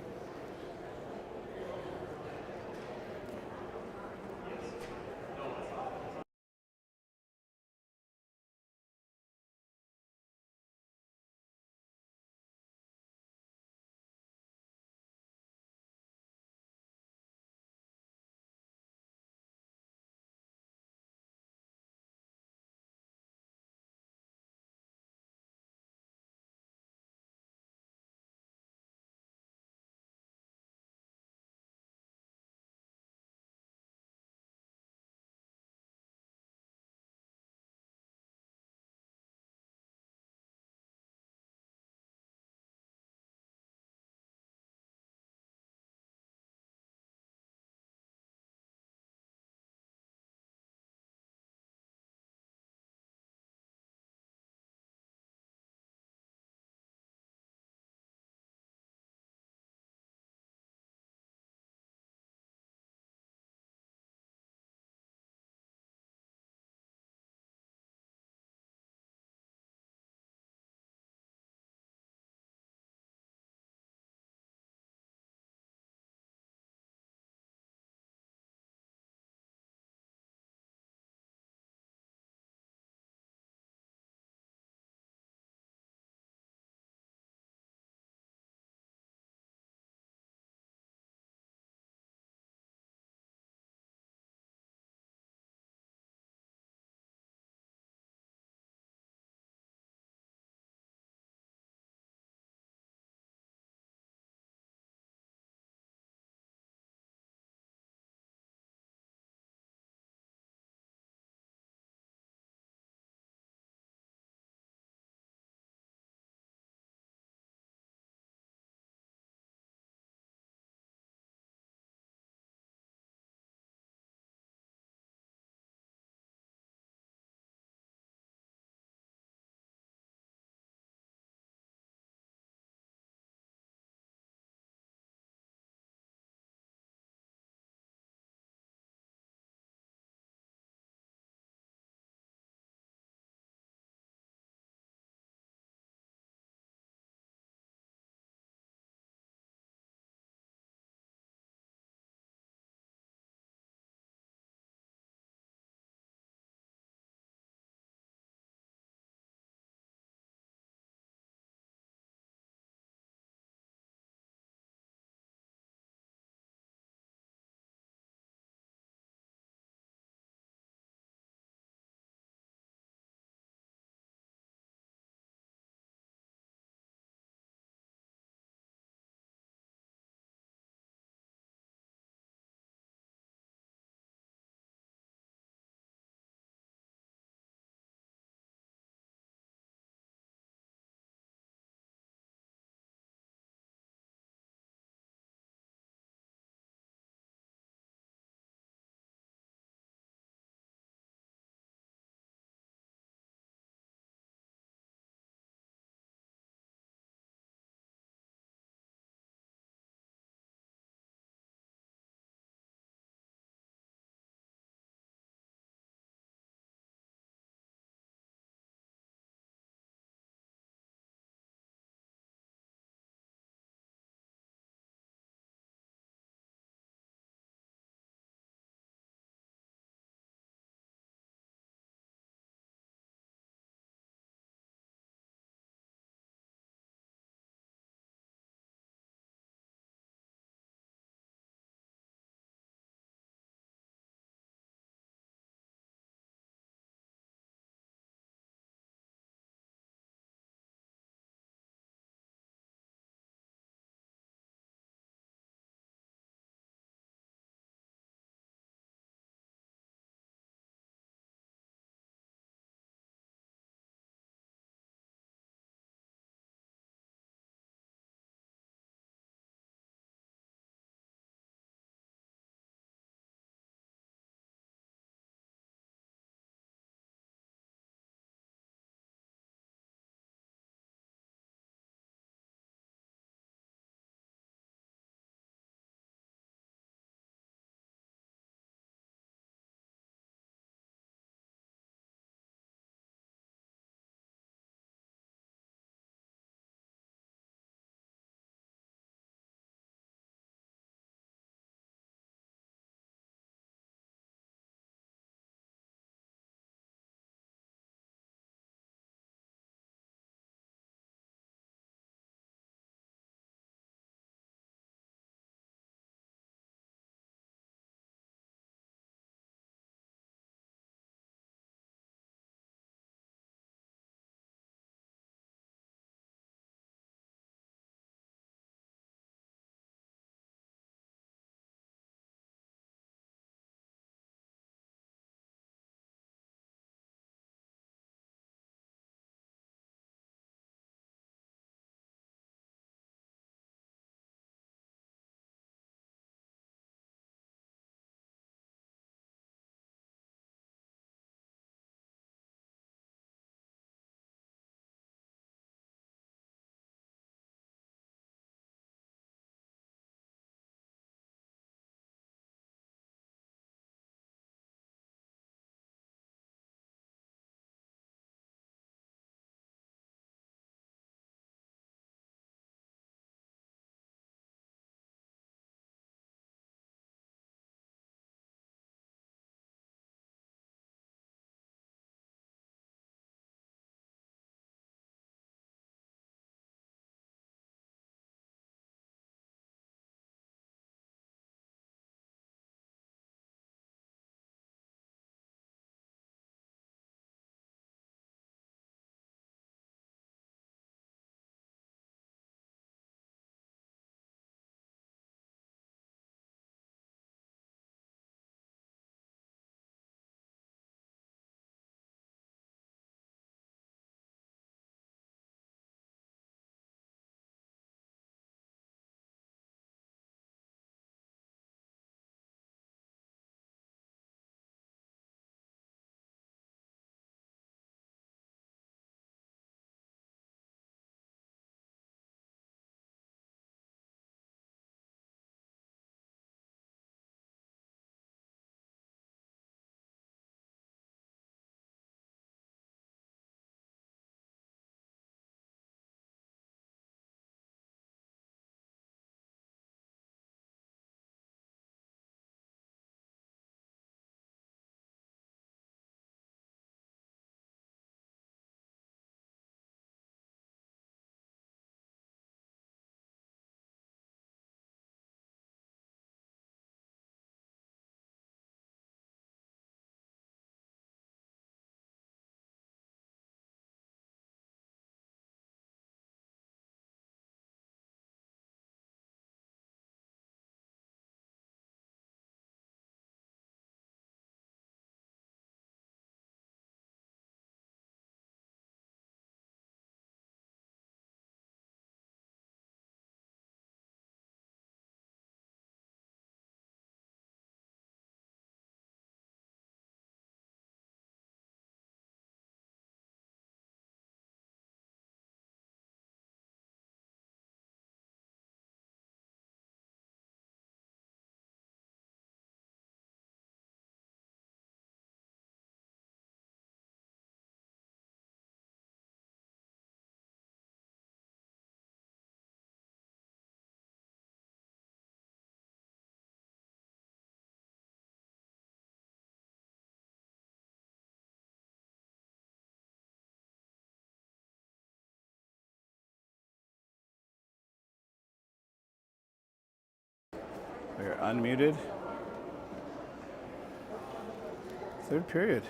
You're unmuted. Third period.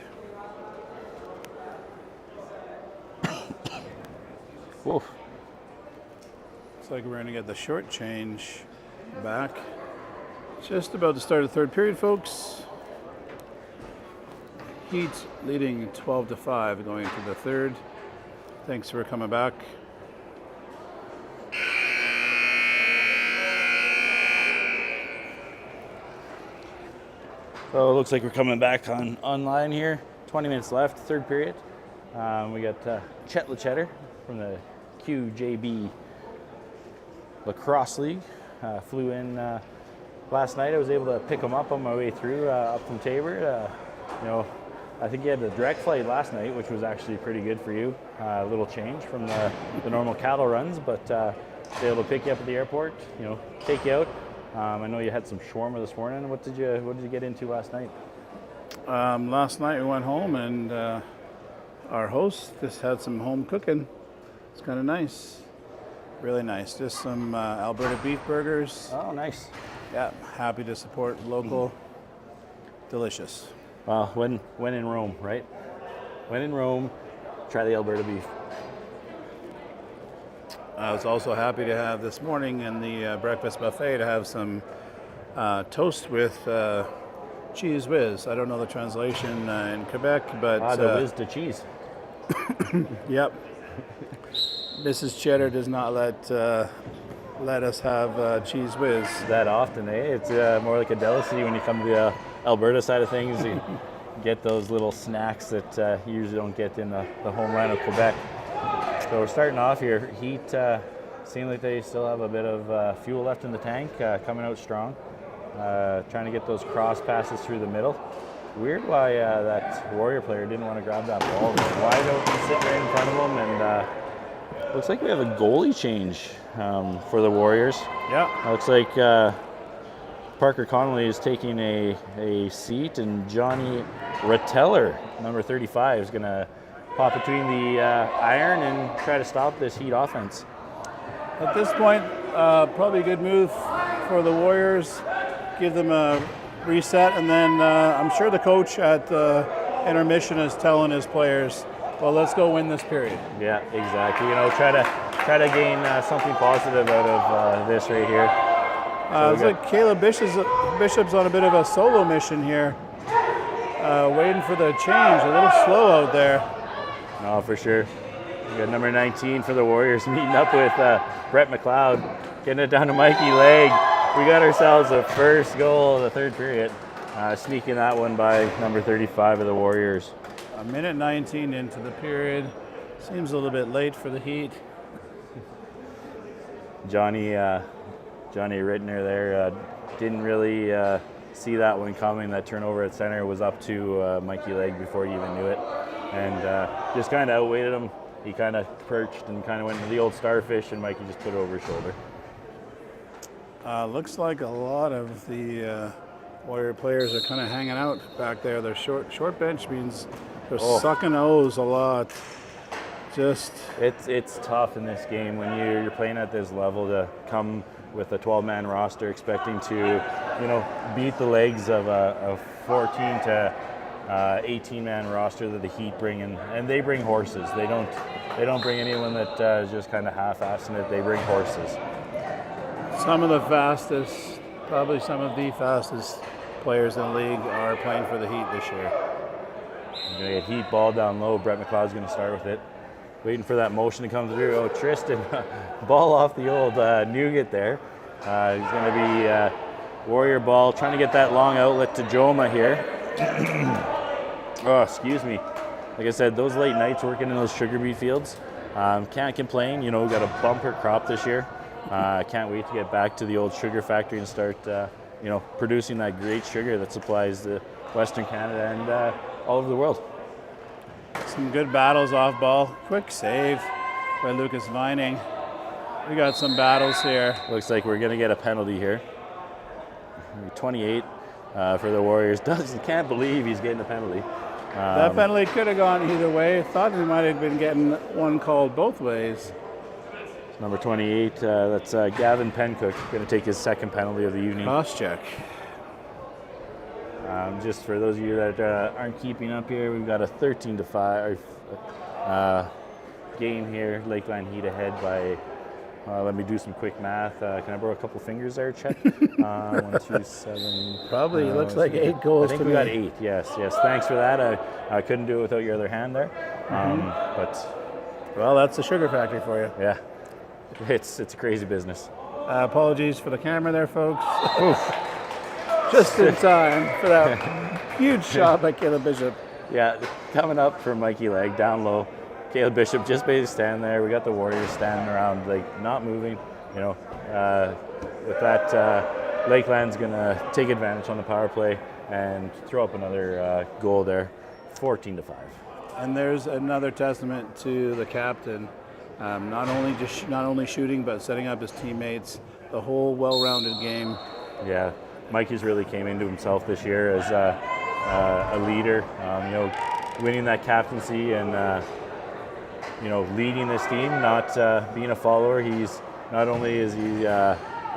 Oof. Looks like we're going to get the short change back. Just about to start the third period, folks. Heat leading 12-5 going into the third. Thanks for coming back. So it looks like we're coming back online here. 20 minutes left, third period. We got Chet from the QJB Lacrosse League. Flew in last night. I was able to pick him up on my way through up from Tabor. I think you had the direct flight last night, which was actually pretty good for you. A little change from the normal cattle runs, but be able to pick you up at the airport, take you out. I know you had some shawarma this morning. What did you get into last night? Last night we went home and our host just had some home cooking. It's kind of nice, really nice. Just some Alberta beef burgers. Oh, nice. Yeah, happy to support local. Delicious. Well, when in Rome, right? When in Rome, try the Alberta beef. I was also happy to have this morning in the breakfast buffet to have some toast with cheese whiz. I don't know the translation in Quebec, but the whiz to cheese. Yep. Mrs. Cheddar does not let us have cheese whiz that often, eh? It's more like a delicacy when you come to the Alberta side of things. You get those little snacks that you usually don't get in the homeland of Quebec. So we're starting off here. Heat seem like they still have a bit of fuel left in the tank, coming out strong. Trying to get those cross passes through the middle. Weird why that Warrior player didn't want to grab that ball. Wide open, sitting right in front of him, and looks like we have a goalie change for the Warriors. Yeah. Looks like Parker Connolly is taking a seat, and Johnny Ratteller, number 35, is going to pop between the iron and try to stop this Heat offense. At this point, probably a good move for the Warriors. Give them a reset, and then I'm sure the coach at intermission is telling his players, well, let's go win this period. Yeah, exactly. Try to gain something positive out of this right here. It's like Caleb Bishop's on a bit of a solo mission here, waiting for the change. A little slow out there. No, for sure. We got number 19 for the Warriors meeting up with Brett McLeod, getting it down to Mikey Legg. We got ourselves a first goal of the third period, sneaking that one by number 35 of the Warriors. A minute 19 into the period. Seems a little bit late for the Heat. Johnny Rittner there didn't really see that one coming. That turnover at center was up to Mikey Legg before he even knew it. And just kind of outweighted him. He kind of perched and kind of went to the old starfish, and Mikey just put it over his shoulder. Looks like a lot of the Warrior players are kind of hanging out back there. Their short bench means they're sucking O's a lot. It's tough in this game when you're playing at this level to come with a 12-man roster expecting to, beat the legs of a 14 to 18-man roster that the Heat bring in, and they bring horses. They don't bring anyone that is just kind of half-assing it. They bring horses. Some of the fastest, probably some of the fastest players in the league are playing for the Heat this year. We're going to get Heat ball down low. Brett McLeod's going to start with it. Waiting for that motion to come through. Oh, Tristan, ball off the old nougat there. He's going to be Warrior ball, trying to get that long outlet to Joma here. Oh, excuse me. Like I said, those late nights working in those sugar beet fields, can't complain. We've got a bumper crop this year. Can't wait to get back to the old sugar factory and start, producing that great sugar that supplies the Western Canada and all over the world. Some good battles off ball. Quick save by Lucas Vining. We got some battles here. Looks like we're going to get a penalty here. 28 for the Warriors. Can't believe he's getting a penalty. That penalty could have gone either way. I thought he might have been getting one called both ways. Number 28, that's Gavin Pencook, going to take his second penalty of the evening. Cross check. Just for those of you that aren't keeping up here, we've got a 13-5 game here. Lakeland Heat ahead by, let me do some quick math. Can I borrow a couple fingers there, Chet? 1, 2, 7. Probably looks like 8 goals I think to we me. got 8, yes. Thanks for that. I couldn't do it without your other hand there. But, Well, that's the sugar factory for you. yeah, it's a crazy business. Apologies for the camera there, folks. Just in time for that huge shot by Caleb Bishop. Yeah, coming up for Mikey Legg, down low. Caleb Bishop just basically standing there. We got the Warriors standing around, like, not moving. You know, with that, Lakeland's going to take advantage on the power play and throw up another goal there, 14-5. And there's another testament to the captain, not only shooting, but setting up his teammates, the whole well-rounded game. Yeah, Mikey's really came into himself this year as a leader, you know, winning that captaincy and, you know, leading this team, not being a follower. He's not only is he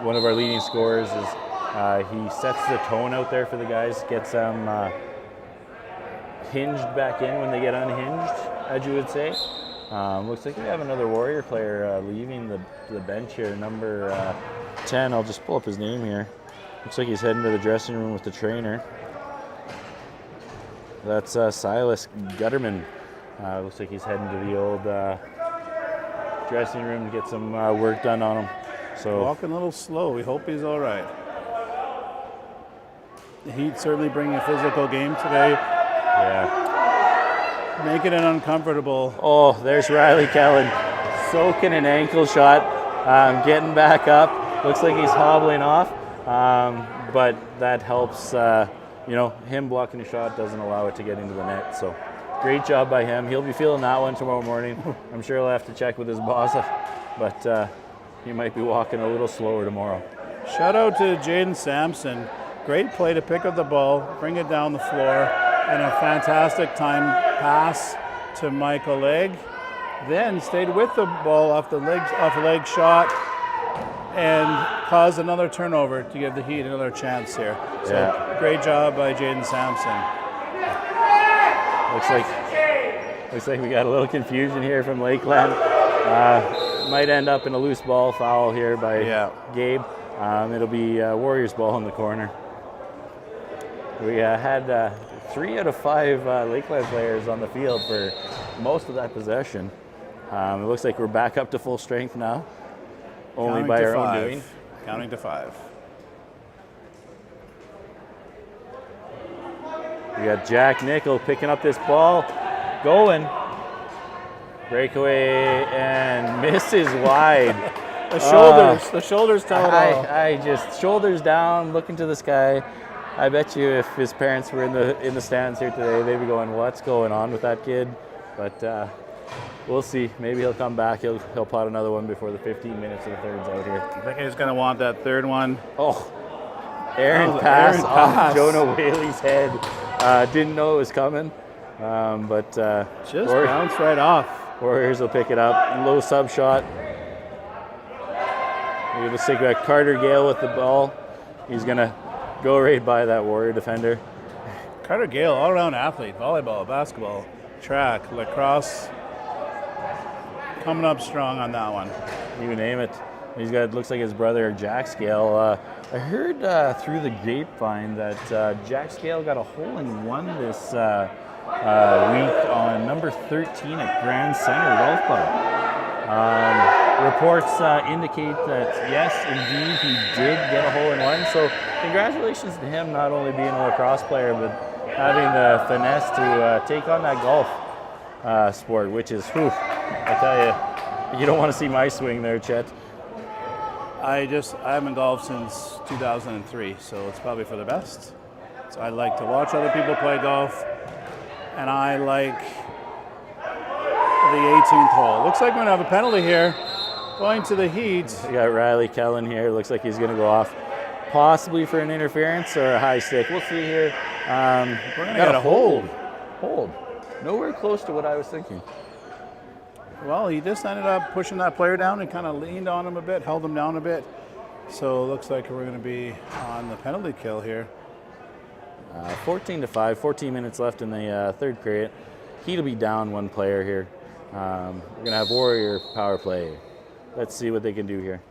one of our leading scorers, he sets the tone out there for the guys, gets them hinged back in when they get unhinged, as you would say. Looks like we have another Warrior player leaving the bench here, number 10. I'll just pull up his name here. Looks like he's heading to the dressing room with the trainer. That's Silas Gutterman. Looks like he's heading to the old dressing room to get some work done on him. So Walking a little slow. We hope he's all right. The Heat certainly bringing a physical game today, yeah. making it uncomfortable. Oh, there's Riley Kellen soaking an ankle shot, getting back up. Looks like he's hobbling off, but that helps. You know, him blocking the shot doesn't allow it to get into the net. So great job by him. He'll be feeling that one tomorrow morning. I'm sure he'll have to check with his boss, but he might be walking a little slower tomorrow. Shout out to Jaden Sampson. Great play to pick up the ball, bring it down the floor, and a fantastic time pass to Michael Legg. Then stayed with the ball off a leg shot and caused another turnover to give the Heat another chance here. So great job by Jaden Sampson. Looks like we got a little confusion here from Lakeland. Might end up in a loose ball foul here by Gabe. It'll be Warriors ball in the corner. We had 3 out of 5 Lakeland players on the field for most of that possession. It looks like we're back up to full strength now, only by our own doing. Counting to 5. We got Jack Nickel picking up this ball, going. Breakaway and misses wide. The shoulders tell it all. I just shoulders down, looking to the sky. I bet you if his parents were in the stands here today, they'd be going, "What's going on with that kid?" But we'll see. Maybe he'll come back. He'll pot another one before the 15 minutes of the third's out here. I think he's going to want that third one. Oh, Aaron pass off Jonah Whaley's head. Didn't know it was coming, but just bounced right off. Warriors will pick it up. Low sub shot. We have a cigarette. Carter Gale with the ball. He's going to go right by that Warrior defender. Carter Gale, all-around athlete, volleyball, basketball, track, lacrosse. Coming up strong on that one. You name it. He's got, looks like his brother Jack Scale. I heard through the grapevine that Jack Scale got a hole-in-one this week on number 13 at Grand Center Golf Club. Reports indicate that, yes, indeed, he did get a hole-in-one. So congratulations to him, not only being a lacrosse player, but having the finesse to take on that golf sport, which is, whew, I tell you, you don't want to see my swing there, Chet. I haven't golfed since 2003, so it's probably for the best. So I like to watch other people play golf, and I like the 18th hole. Looks like we're going to have a penalty here going to the Heat. We got Riley Kellen here. Looks like he's going to go off possibly for an interference or a high stick. We'll see here. We're going to get a hold. Hold. Nowhere close to what I was thinking. Well, he just ended up pushing that player down and kind of leaned on him a bit, held him down a bit. So it looks like we're going to be on the penalty kill here. 14-5, 14 minutes left in the third period. Heat will be down one player here. We're going to have Warrior power play. Let's see what they can do here.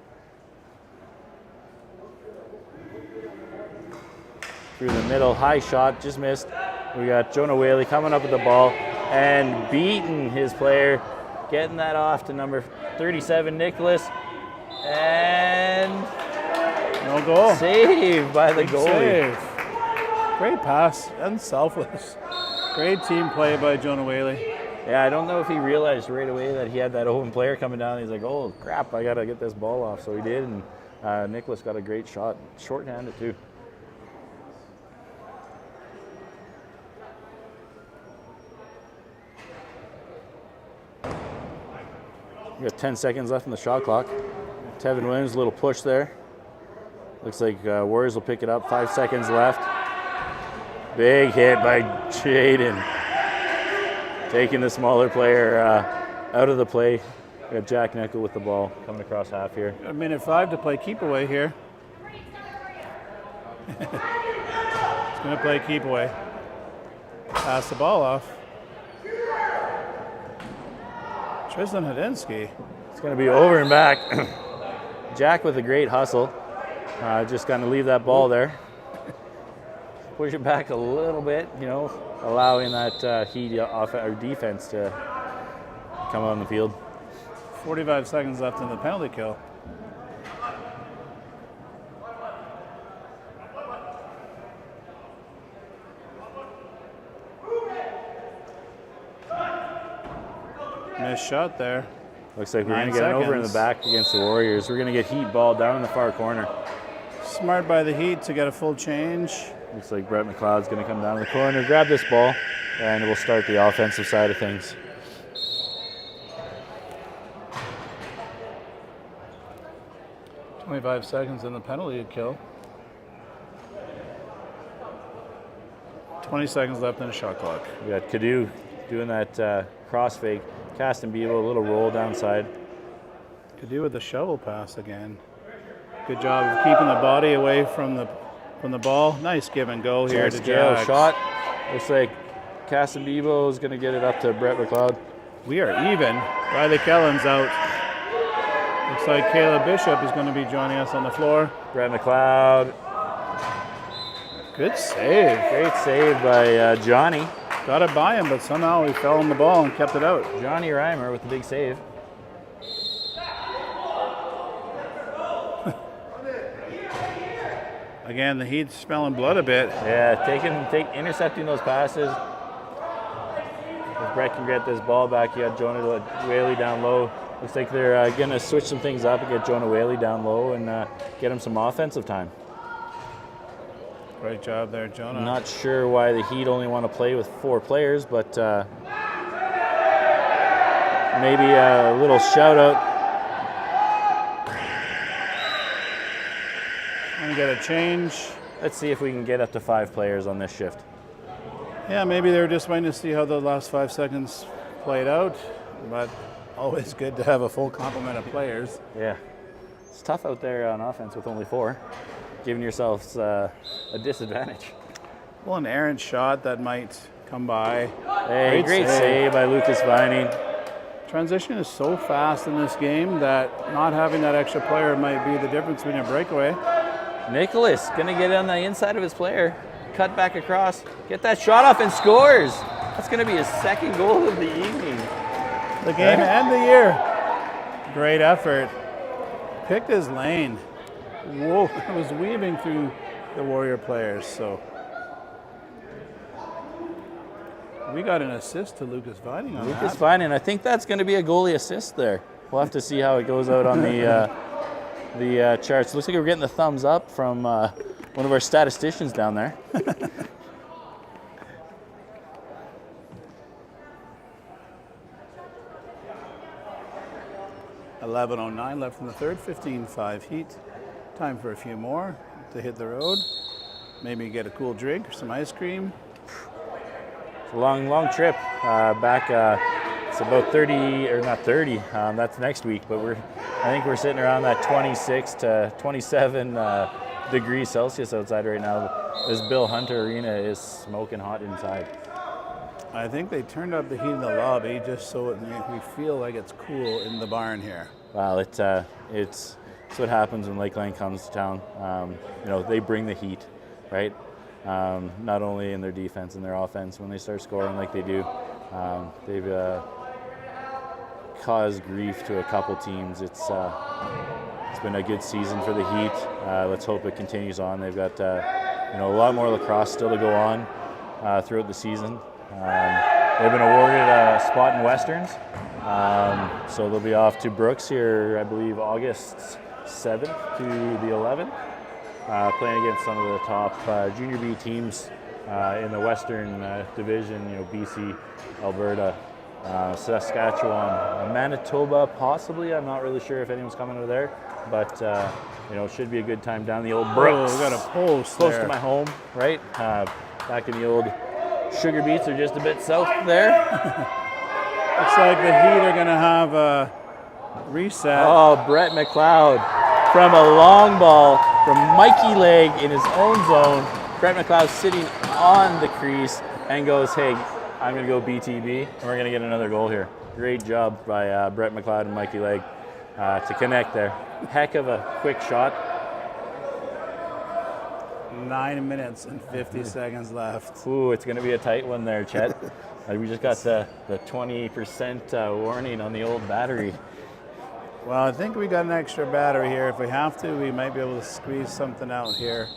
Through the middle, high shot, just missed. We got Jonah Whaley coming up with the ball and beating his player, getting that off to number 37, Nicholas. And no goal. Save by the goalie. Save. Great pass, unselfish. Great team play by Jonah Whaley. Yeah, I don't know if he realized right away that he had that open player coming down. He's like, oh crap, I gotta get this ball off. So he did, and Nicholas got a great shot, short-handed too. We got 10 seconds left in the shot clock. Tevin Williams, a little push there. Looks like Warriors will pick it up. 5 seconds left. Big hit by Jaden. Taking the smaller player out of the play. We got Jack Nickel with the ball coming across half here. A minute 5 to play keep away here. He's going to play keep away. Pass the ball off. Tristan Hadinsky. It's going to be over and back. Jack with a great hustle. Just going to leave that ball there. Push it back a little bit, you know, allowing that Heat off our defense to come on the field. 45 seconds left in the penalty kill. Missed shot there. Looks like we're going to get an over in the back against the Warriors. We're going to get Heat ball down in the far corner. Smart by the Heat to get a full change. Looks like Brett McLeod's going to come down in the corner, grab this ball, and we'll start the offensive side of things. .25 seconds in the penalty kill. 20 seconds left in the shot clock. We got Cadu doing that cross fake. Caston Beeble, a little roll downside. Could do with the shovel pass again. Good job of keeping the body away from the ball. Nice give and go here to Jack. Shot. Looks like Caston Beeble is going to get it up to Brett McLeod. We are even. Riley Kellen's out. Looks like Caleb Bishop is going to be joining us on the floor. Brett McLeod. Good save. Great save by Johnny. Got it by him, but somehow he fell on the ball and kept it out. Johnny Reimer with the big save. Again, the Heat's smelling blood a bit. Yeah, intercepting those passes. If Brett can get this ball back, you got Jonah Whaley down low. Looks like they're going to switch some things up and get Jonah Whaley down low and get him some offensive time. Great job there, Jonah. Not sure why the Heat only want to play with 4 players, but maybe a little shout out. And get a change. Let's see if we can get up to 5 players on this shift. Yeah, maybe they were just waiting to see how the last 5 seconds played out, but always good to have a full complement of players. Yeah, it's tough out there on offense with only 4, giving yourselves a disadvantage. Well, an errant shot that might come by. Hey, great save by Lucas Vining. Transition is so fast in this game that not having that extra player might be the difference between a breakaway. Nicholas gonna get on the inside of his player, cut back across, get that shot off and scores. That's gonna be his 2nd goal of the evening. The game and the year. Great effort. Picked his lane. Whoa, it was weaving through the Warrior players, so. We got an assist to Lucas Vining on Lucas that. Vining, I think that's gonna be a goalie assist there. We'll have to see how it goes out on the charts. Looks like we're getting the thumbs up from one of our statisticians down there. 11:09 left in the third, 15-5 Heat. Time for a few more to hit the road. Maybe get a cool drink or some ice cream. It's a long trip back it's about 30, or not 30, that's next week, but I think we're sitting around that 26 to 27 degrees Celsius outside right now. This Bill Hunter Arena is smoking hot inside. I think they turned up the heat in the lobby just so we feel like it's cool in the barn here. Well, it's what happens when Lakeland comes to town. They bring the heat, right? Not only in their defense and their offense, when they start scoring like they do, they've caused grief to a couple teams. It's been a good season for the Heat. Let's hope it continues on. They've got a lot more lacrosse still to go on throughout the season. They've been awarded a spot in Westerns, so they'll be off to Brooks here, I believe, August 7th to the 11th, playing against some of the top Junior B teams in the Western Division. BC, Alberta, Saskatchewan, Manitoba, possibly. I'm not really sure if anyone's coming over there, but it should be a good time down the old Brooks. We got a post close there. to my home, right? Back in the old Sugar Beets, are just a bit south there. Looks like the Heat are going to have a reset. Oh, Brett McLeod from a long ball from Mikey Legg in his own zone. Brett McLeod sitting on the crease and goes, hey, I'm going to go BTB, and we're going to get another goal here. Great job by Brett McLeod and Mikey Legg to connect there. Heck of a quick shot. 9 minutes and 50 seconds left. Ooh, it's going to be a tight one there, Chet. We just got the 20% warning on the old battery. Well, I think we got an extra battery here. If we have to, we might be able to squeeze something out here.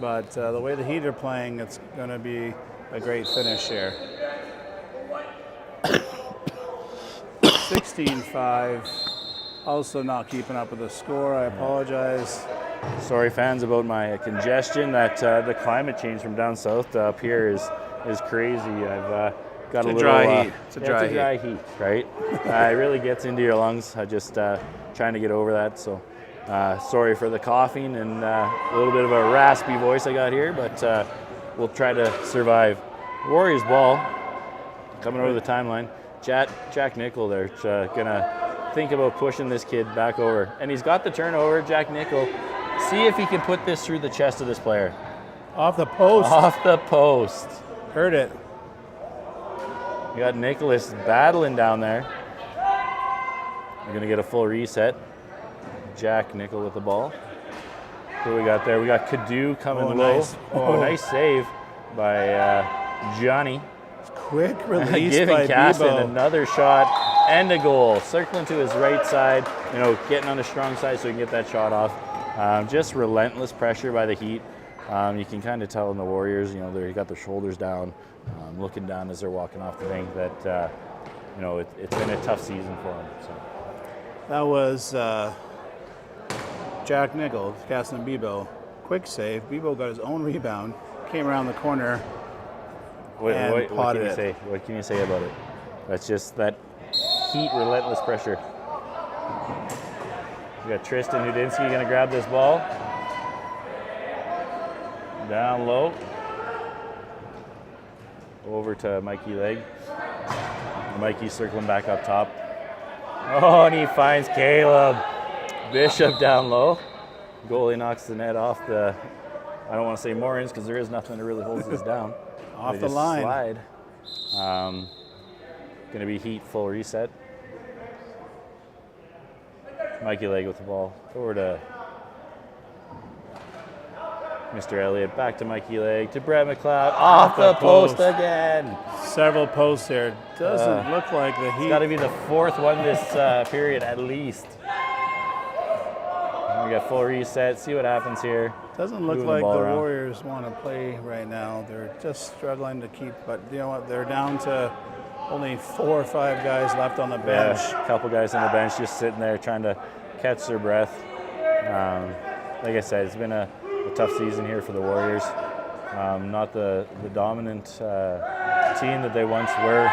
But the way the Heat are playing, it's going to be a great finish here. 16-5. Also not keeping up with the score. I apologize. Sorry, fans, about my congestion. That the climate change from down south to up here is crazy. I've got a little dry heat. It's a dry heat, right? It really gets into your lungs. I just trying to get over that. So sorry for the coughing and a little bit of a raspy voice I got here, but we'll try to survive. Warriors ball coming over the timeline. Jack Nickel there, gonna think about pushing this kid back over, and he's got the turnover. Jack Nickel. See if he can put this through the chest of this player. Off the post. Off the post. Heard it. You got Nicholas battling down there. We're going to get a full reset. Jack Nickel with the ball. Who we got there? We got Cadu coming low. Nice. Nice save by Johnny. Quick release Giving by Casson Bebo. another shot and a goal. Circling to his right side, getting on the strong side so he can get that shot off. Just relentless pressure by the Heat. You can kind of tell in the Warriors, they got their shoulders down, looking down as they're walking off the rink that, it's been a tough season for them. So. That was Jack Nickel, Casson Bebo. Quick save. Bebo got his own rebound, came around the corner, and potted it. What can you say about it? That's just that Heat relentless pressure. We got Tristan Hudinsky going to grab this ball. Down low. Over to Mikey Legg. Mikey circling back up top. Oh, and he finds Caleb. Bishop down low. Goalie knocks the net off the, I don't want to say moorings because there is nothing that really holds this down. Off They the just line. Slide. Going to be Heat full reset. Mikey Legg with the ball. Over to Mr. Elliott. Back to Mikey Legg. To Brett McLeod. Off the post again. Several posts here. Doesn't look like the Heat. It's got to be the fourth one this period at least. We got full reset. See what happens here. Doesn't look Moving like the ball around. Warriors want to play right now. They're just struggling to keep, but you know what? They're down to only 4 or 5 guys left on the bench. Yeah, a couple guys on the bench just sitting there trying to catch their breath. Like I said, it's been a tough season here for the Warriors. Not the dominant team that they once were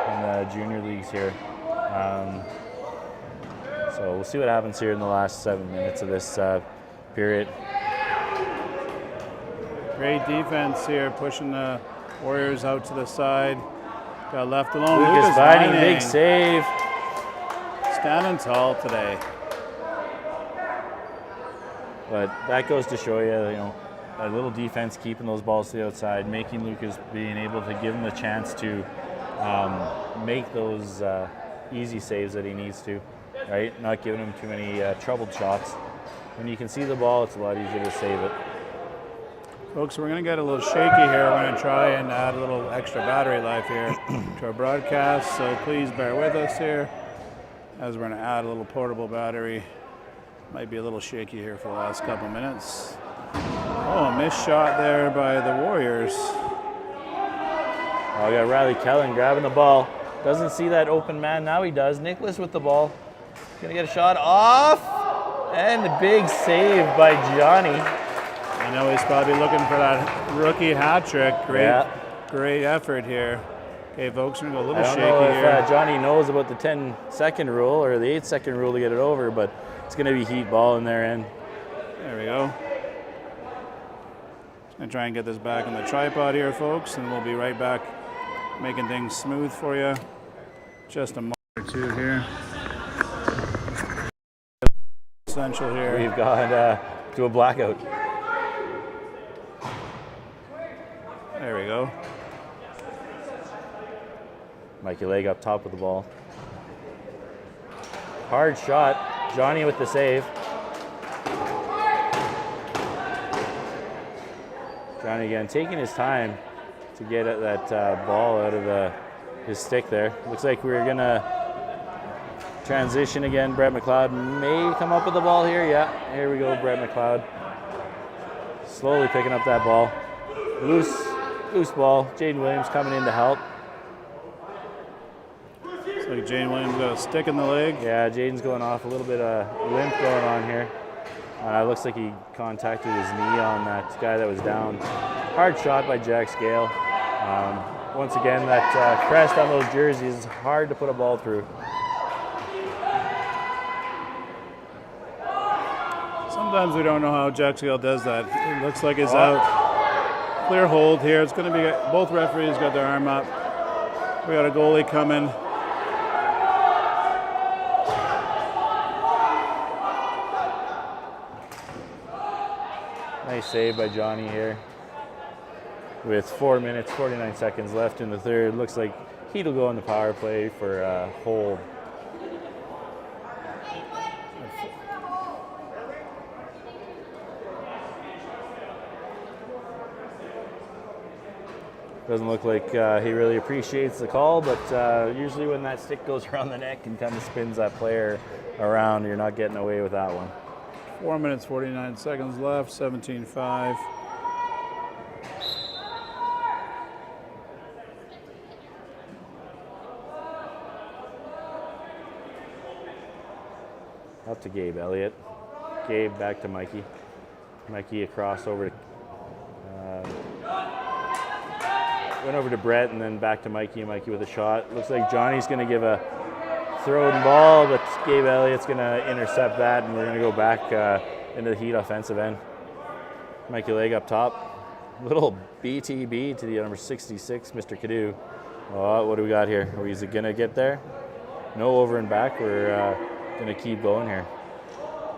in the junior leagues here. So we'll see what happens here in the last 7 minutes of this period. Great defense here, pushing the Warriors out to the side. Got left alone. Lucas Vining, Vining, big save. standing tall today. But that goes to show you, a little defense keeping those balls to the outside, making Lucas being able to give him the chance to make those easy saves that he needs to, right? Not giving him too many troubled shots. When you can see the ball, it's a lot easier to save it. Folks, we're going to get a little shaky here. We're going to try and add a little extra battery life here to our broadcast, so please bear with us here as we're going to add a little portable battery. Might be a little shaky here for the last couple minutes. Oh, a missed shot there by the Warriors. Oh, we got Riley Kellen grabbing the ball. Doesn't see that open man. Now he does. Nicholas with the ball. Gonna get a shot off. And a big save by Johnny. I know he's probably looking for that rookie hat trick. Great effort here. Okay, folks, we're going to go a little shaky here. I don't know if here. Johnny knows about the 10-second rule or the 8-second rule to get it over, but it's going to be heat ball in their end. There we go. Just going to try and get this back on the tripod here, folks, and we'll be right back making things smooth for you. Just a moment or two here. Essential here. We've gone to a blackout. There we go. Mikey Leg up top with the ball. Hard shot. Johnny with the save. Johnny again taking his time to get at that ball out of his stick there. Looks like we're going to transition again. Brett McLeod may come up with the ball here. Yeah, here we go, Brett McLeod. Slowly picking up that ball. Loose ball. Jaden Williams coming in to help. Looks like Jaden Williams got a stick in the leg. Yeah, Jaden's going off, a little bit of limp going on here. Looks like he contacted his knee on that guy that was down. Hard shot by Jack Scale. Once again, that crest on those jerseys is hard to put a ball through. Sometimes we don't know how Jack Scale does that. It looks like he's out. Clear hold here. It's going to be, both referees got their arm up. We got a goalie coming. Nice save by Johnny here. With 4 minutes, 49 seconds left in the third. Looks like he'll go on the power play for a hold. Doesn't look like he really appreciates the call, but usually when that stick goes around the neck and kind of spins that player around, you're not getting away with that one. 4 minutes, 49 seconds left, 17-5. Up to Gabe Elliott. Gabe back to Mikey. Mikey across over to went over to Brett and then back to Mikey. Mikey with a shot. Looks like Johnny's going to give a thrown ball, but Gabe Elliott's going to intercept that, and we're going to go back into the Heat offensive end. Mikey Leg up top. Little BTB to the number 66, Mr. Cadu. Oh, what do we got here? Is it going to get there? No over and back. We're going to keep going here.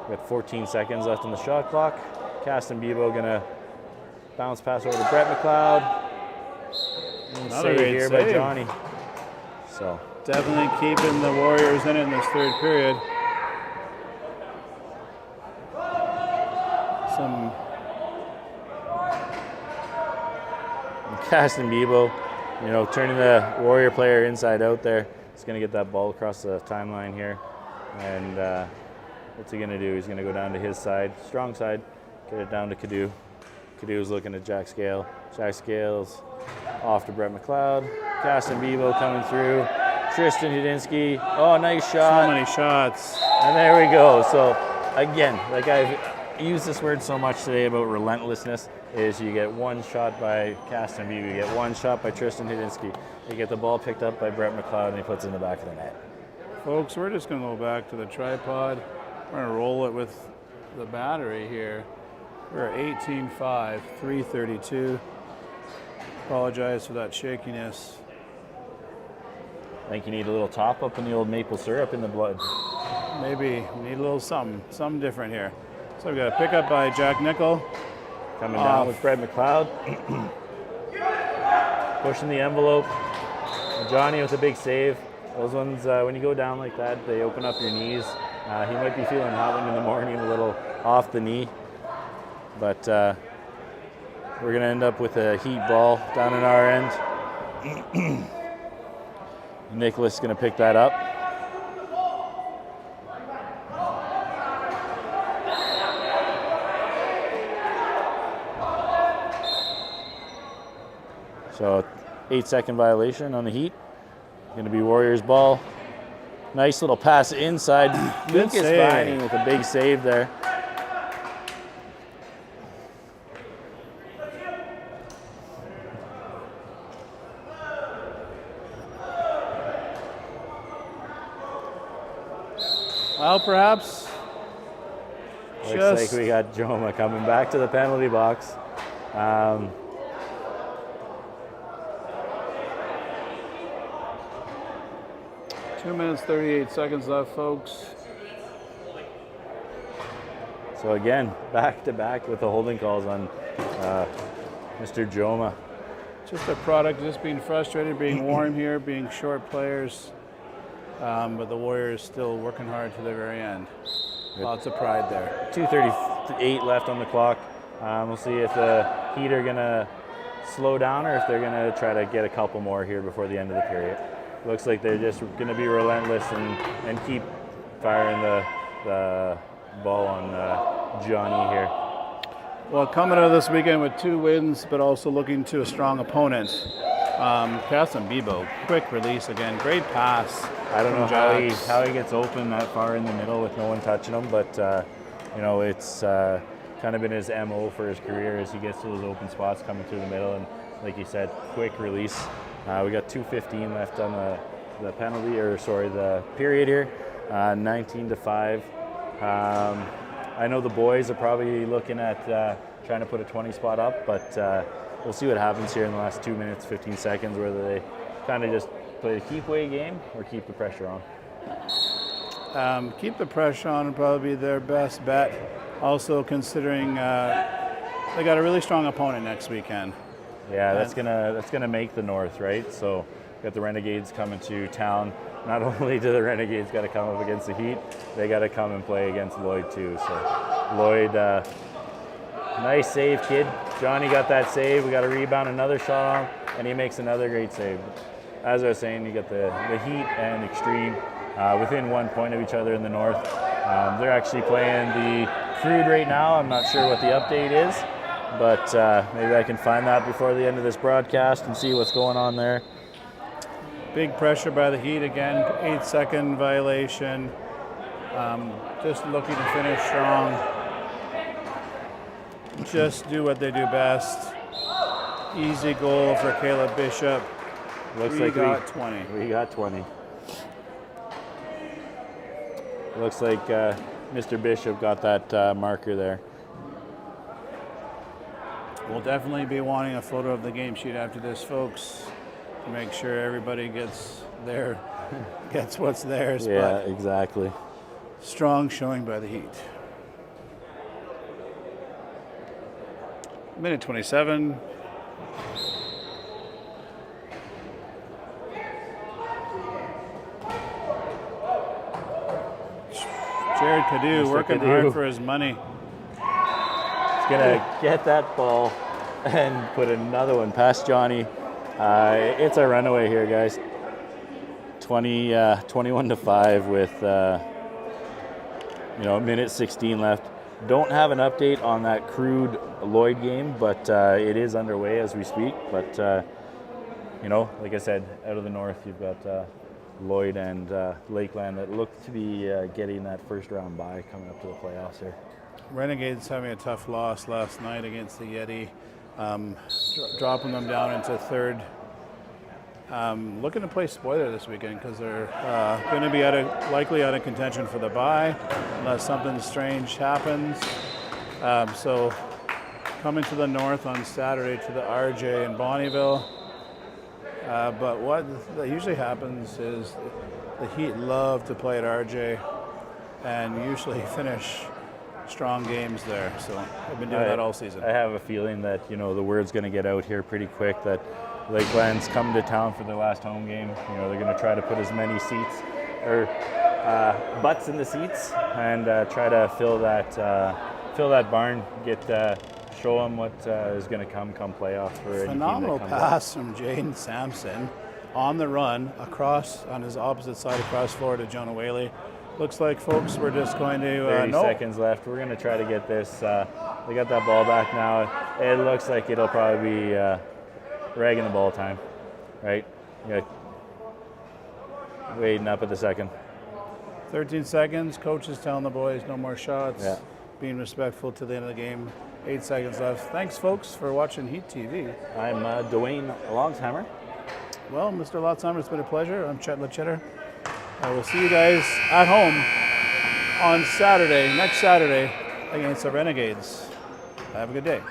We got 14 seconds left on the shot clock. Caston Bebo going to bounce pass over to Brett McLeod. Another Save here save by Johnny. So definitely keeping the Warriors in this third period. Some Caston Bebo, turning the Warrior player inside out there. He's going to get that ball across the timeline here. And what's he going to do? He's going to go down to his side, strong side, get it down to Cadu. Cadu's looking at Jack Scale. Jack Scale's off to Brett McLeod. Caston Bebo coming through. Tristan Hudinsky. Oh, nice shot. so many shots. And there we go. So again, like I've used this word so much today about relentlessness, is you get one shot by Caston Bebo, you get one shot by Tristan Hudinsky, you get the ball picked up by Brett McLeod, and he puts it in the back of the net. Folks, we're just going to go back to the tripod. We're going to roll it with the battery here. We're at 18-5, 3:32. Apologize for that shakiness. think you need a little top up in the old maple syrup in the blood. Maybe we need a little something different here. So we've got a pickup by Jack Nickel. Coming down with Brett McLeod. Pushing the envelope. Johnny with a big save. Those ones, when you go down like that, they open up your knees. He might be feeling that one in the morning, a little off the knee. But we're going to end up with a heat ball down in our end. Nicholas is going to pick that up. So 8-second violation on the heat. Going to be Warriors ball. Nice little pass inside. Lucas Vining with a big save there. Well, perhaps. Looks like we got Joma coming back to the penalty box. 2 minutes, 38 seconds left, folks. So again, back to back with the holding calls on Mr. Joma. Just a product of just being frustrated, being warm here, being short players. But the Warriors still working hard to the very end. Lots of pride there. 2:38 left on the clock. We'll see if the Heat are going to slow down or if they're going to try to get a couple more here before the end of the period. Looks like they're just going to be relentless and keep firing the ball on Johnny here. Well, coming out of this weekend with 2 wins, but also looking to a strong opponent. Casson Bebo, quick release again, great pass. I don't know how he gets open that far in the middle with no one touching him, but it's kind of been his MO for his career as he gets to those open spots coming through the middle, and like you said, quick release. We got 2:15 left on the penalty, the period here, 19-5. I know the boys are probably looking at trying to put a 20 spot up, but we'll see what happens here in the last 2 minutes, 15 seconds, whether they kind of just play the keep away game or keep the pressure on. Keep the pressure on would probably be their best bet. Also considering they got a really strong opponent next weekend. Yeah, that's gonna make the North, right? So we got the Renegades coming to town. Not only do the Renegades got to come up against the Heat, they got to come and play against Lloyd too. So Lloyd, nice save, kid. Johnny got that save. We got a rebound, another shot on him, and he makes another great save. As I was saying, you got the Heat and Extreme within 1 point of each other in the North. They're actually playing the Crude right now. I'm not sure what the update is, but maybe I can find that before the end of this broadcast and see what's going on there. Big pressure by the Heat again, 8-second violation. Just looking to finish strong. Just do what they do best. Easy goal for Caleb Bishop. Looks we like got 20. We got 20. Looks like Mr. Bishop got that marker there. We'll definitely be wanting a photo of the game sheet after this, folks, to make sure everybody gets what's theirs. Yeah, but exactly. strong showing by the Heat. Minute 27. Jared Padu working hard for his money. He's gonna get that ball and put another one past Johnny. It's a runaway here, guys. 21-5 with minute 16 left. Don't have an update on that Crude Lloyd game, but it is underway as we speak. But like I said, out of the North, you've got Lloyd and Lakeland that look to be getting that first round bye coming up to the playoffs here. Renegades having a tough loss last night against the Yeti, dropping them down into third. Looking to play spoiler this weekend because they're going to be likely out of contention for the bye unless something strange happens. So coming to the North on Saturday to the RJ in Bonnyville. But what that usually happens is the Heat love to play at RJ and usually finish strong games there. So I've been doing that all season. I have a feeling that, you know, the word's going to get out here pretty quick that Lakeland's coming to town for their last home game. You know, they're going to try to put as many seats or butts in the seats and try to fill that barn, show them what is going to come playoffs for any team that Phenomenal comes pass from Jaden Sampson on the run across on his opposite side across floor to Jonah Whaley. Looks like, folks, we're just going to 30 seconds left. We're going to try to get this. They got that ball back now. It looks like it'll probably be ragging the ball time, right? Yeah. Waiting up at the second. 13 seconds. Coach is telling the boys no more shots. Yeah. Being respectful to the end of the game. 8 seconds left. Thanks, folks, for watching Heat TV. I'm Dwayne Longshammer. Well, Mr. Lotzheimer, it's been a pleasure. I'm Chet Cheddar. I will see you guys at home on Saturday, next Saturday, against the Renegades. Have a good day.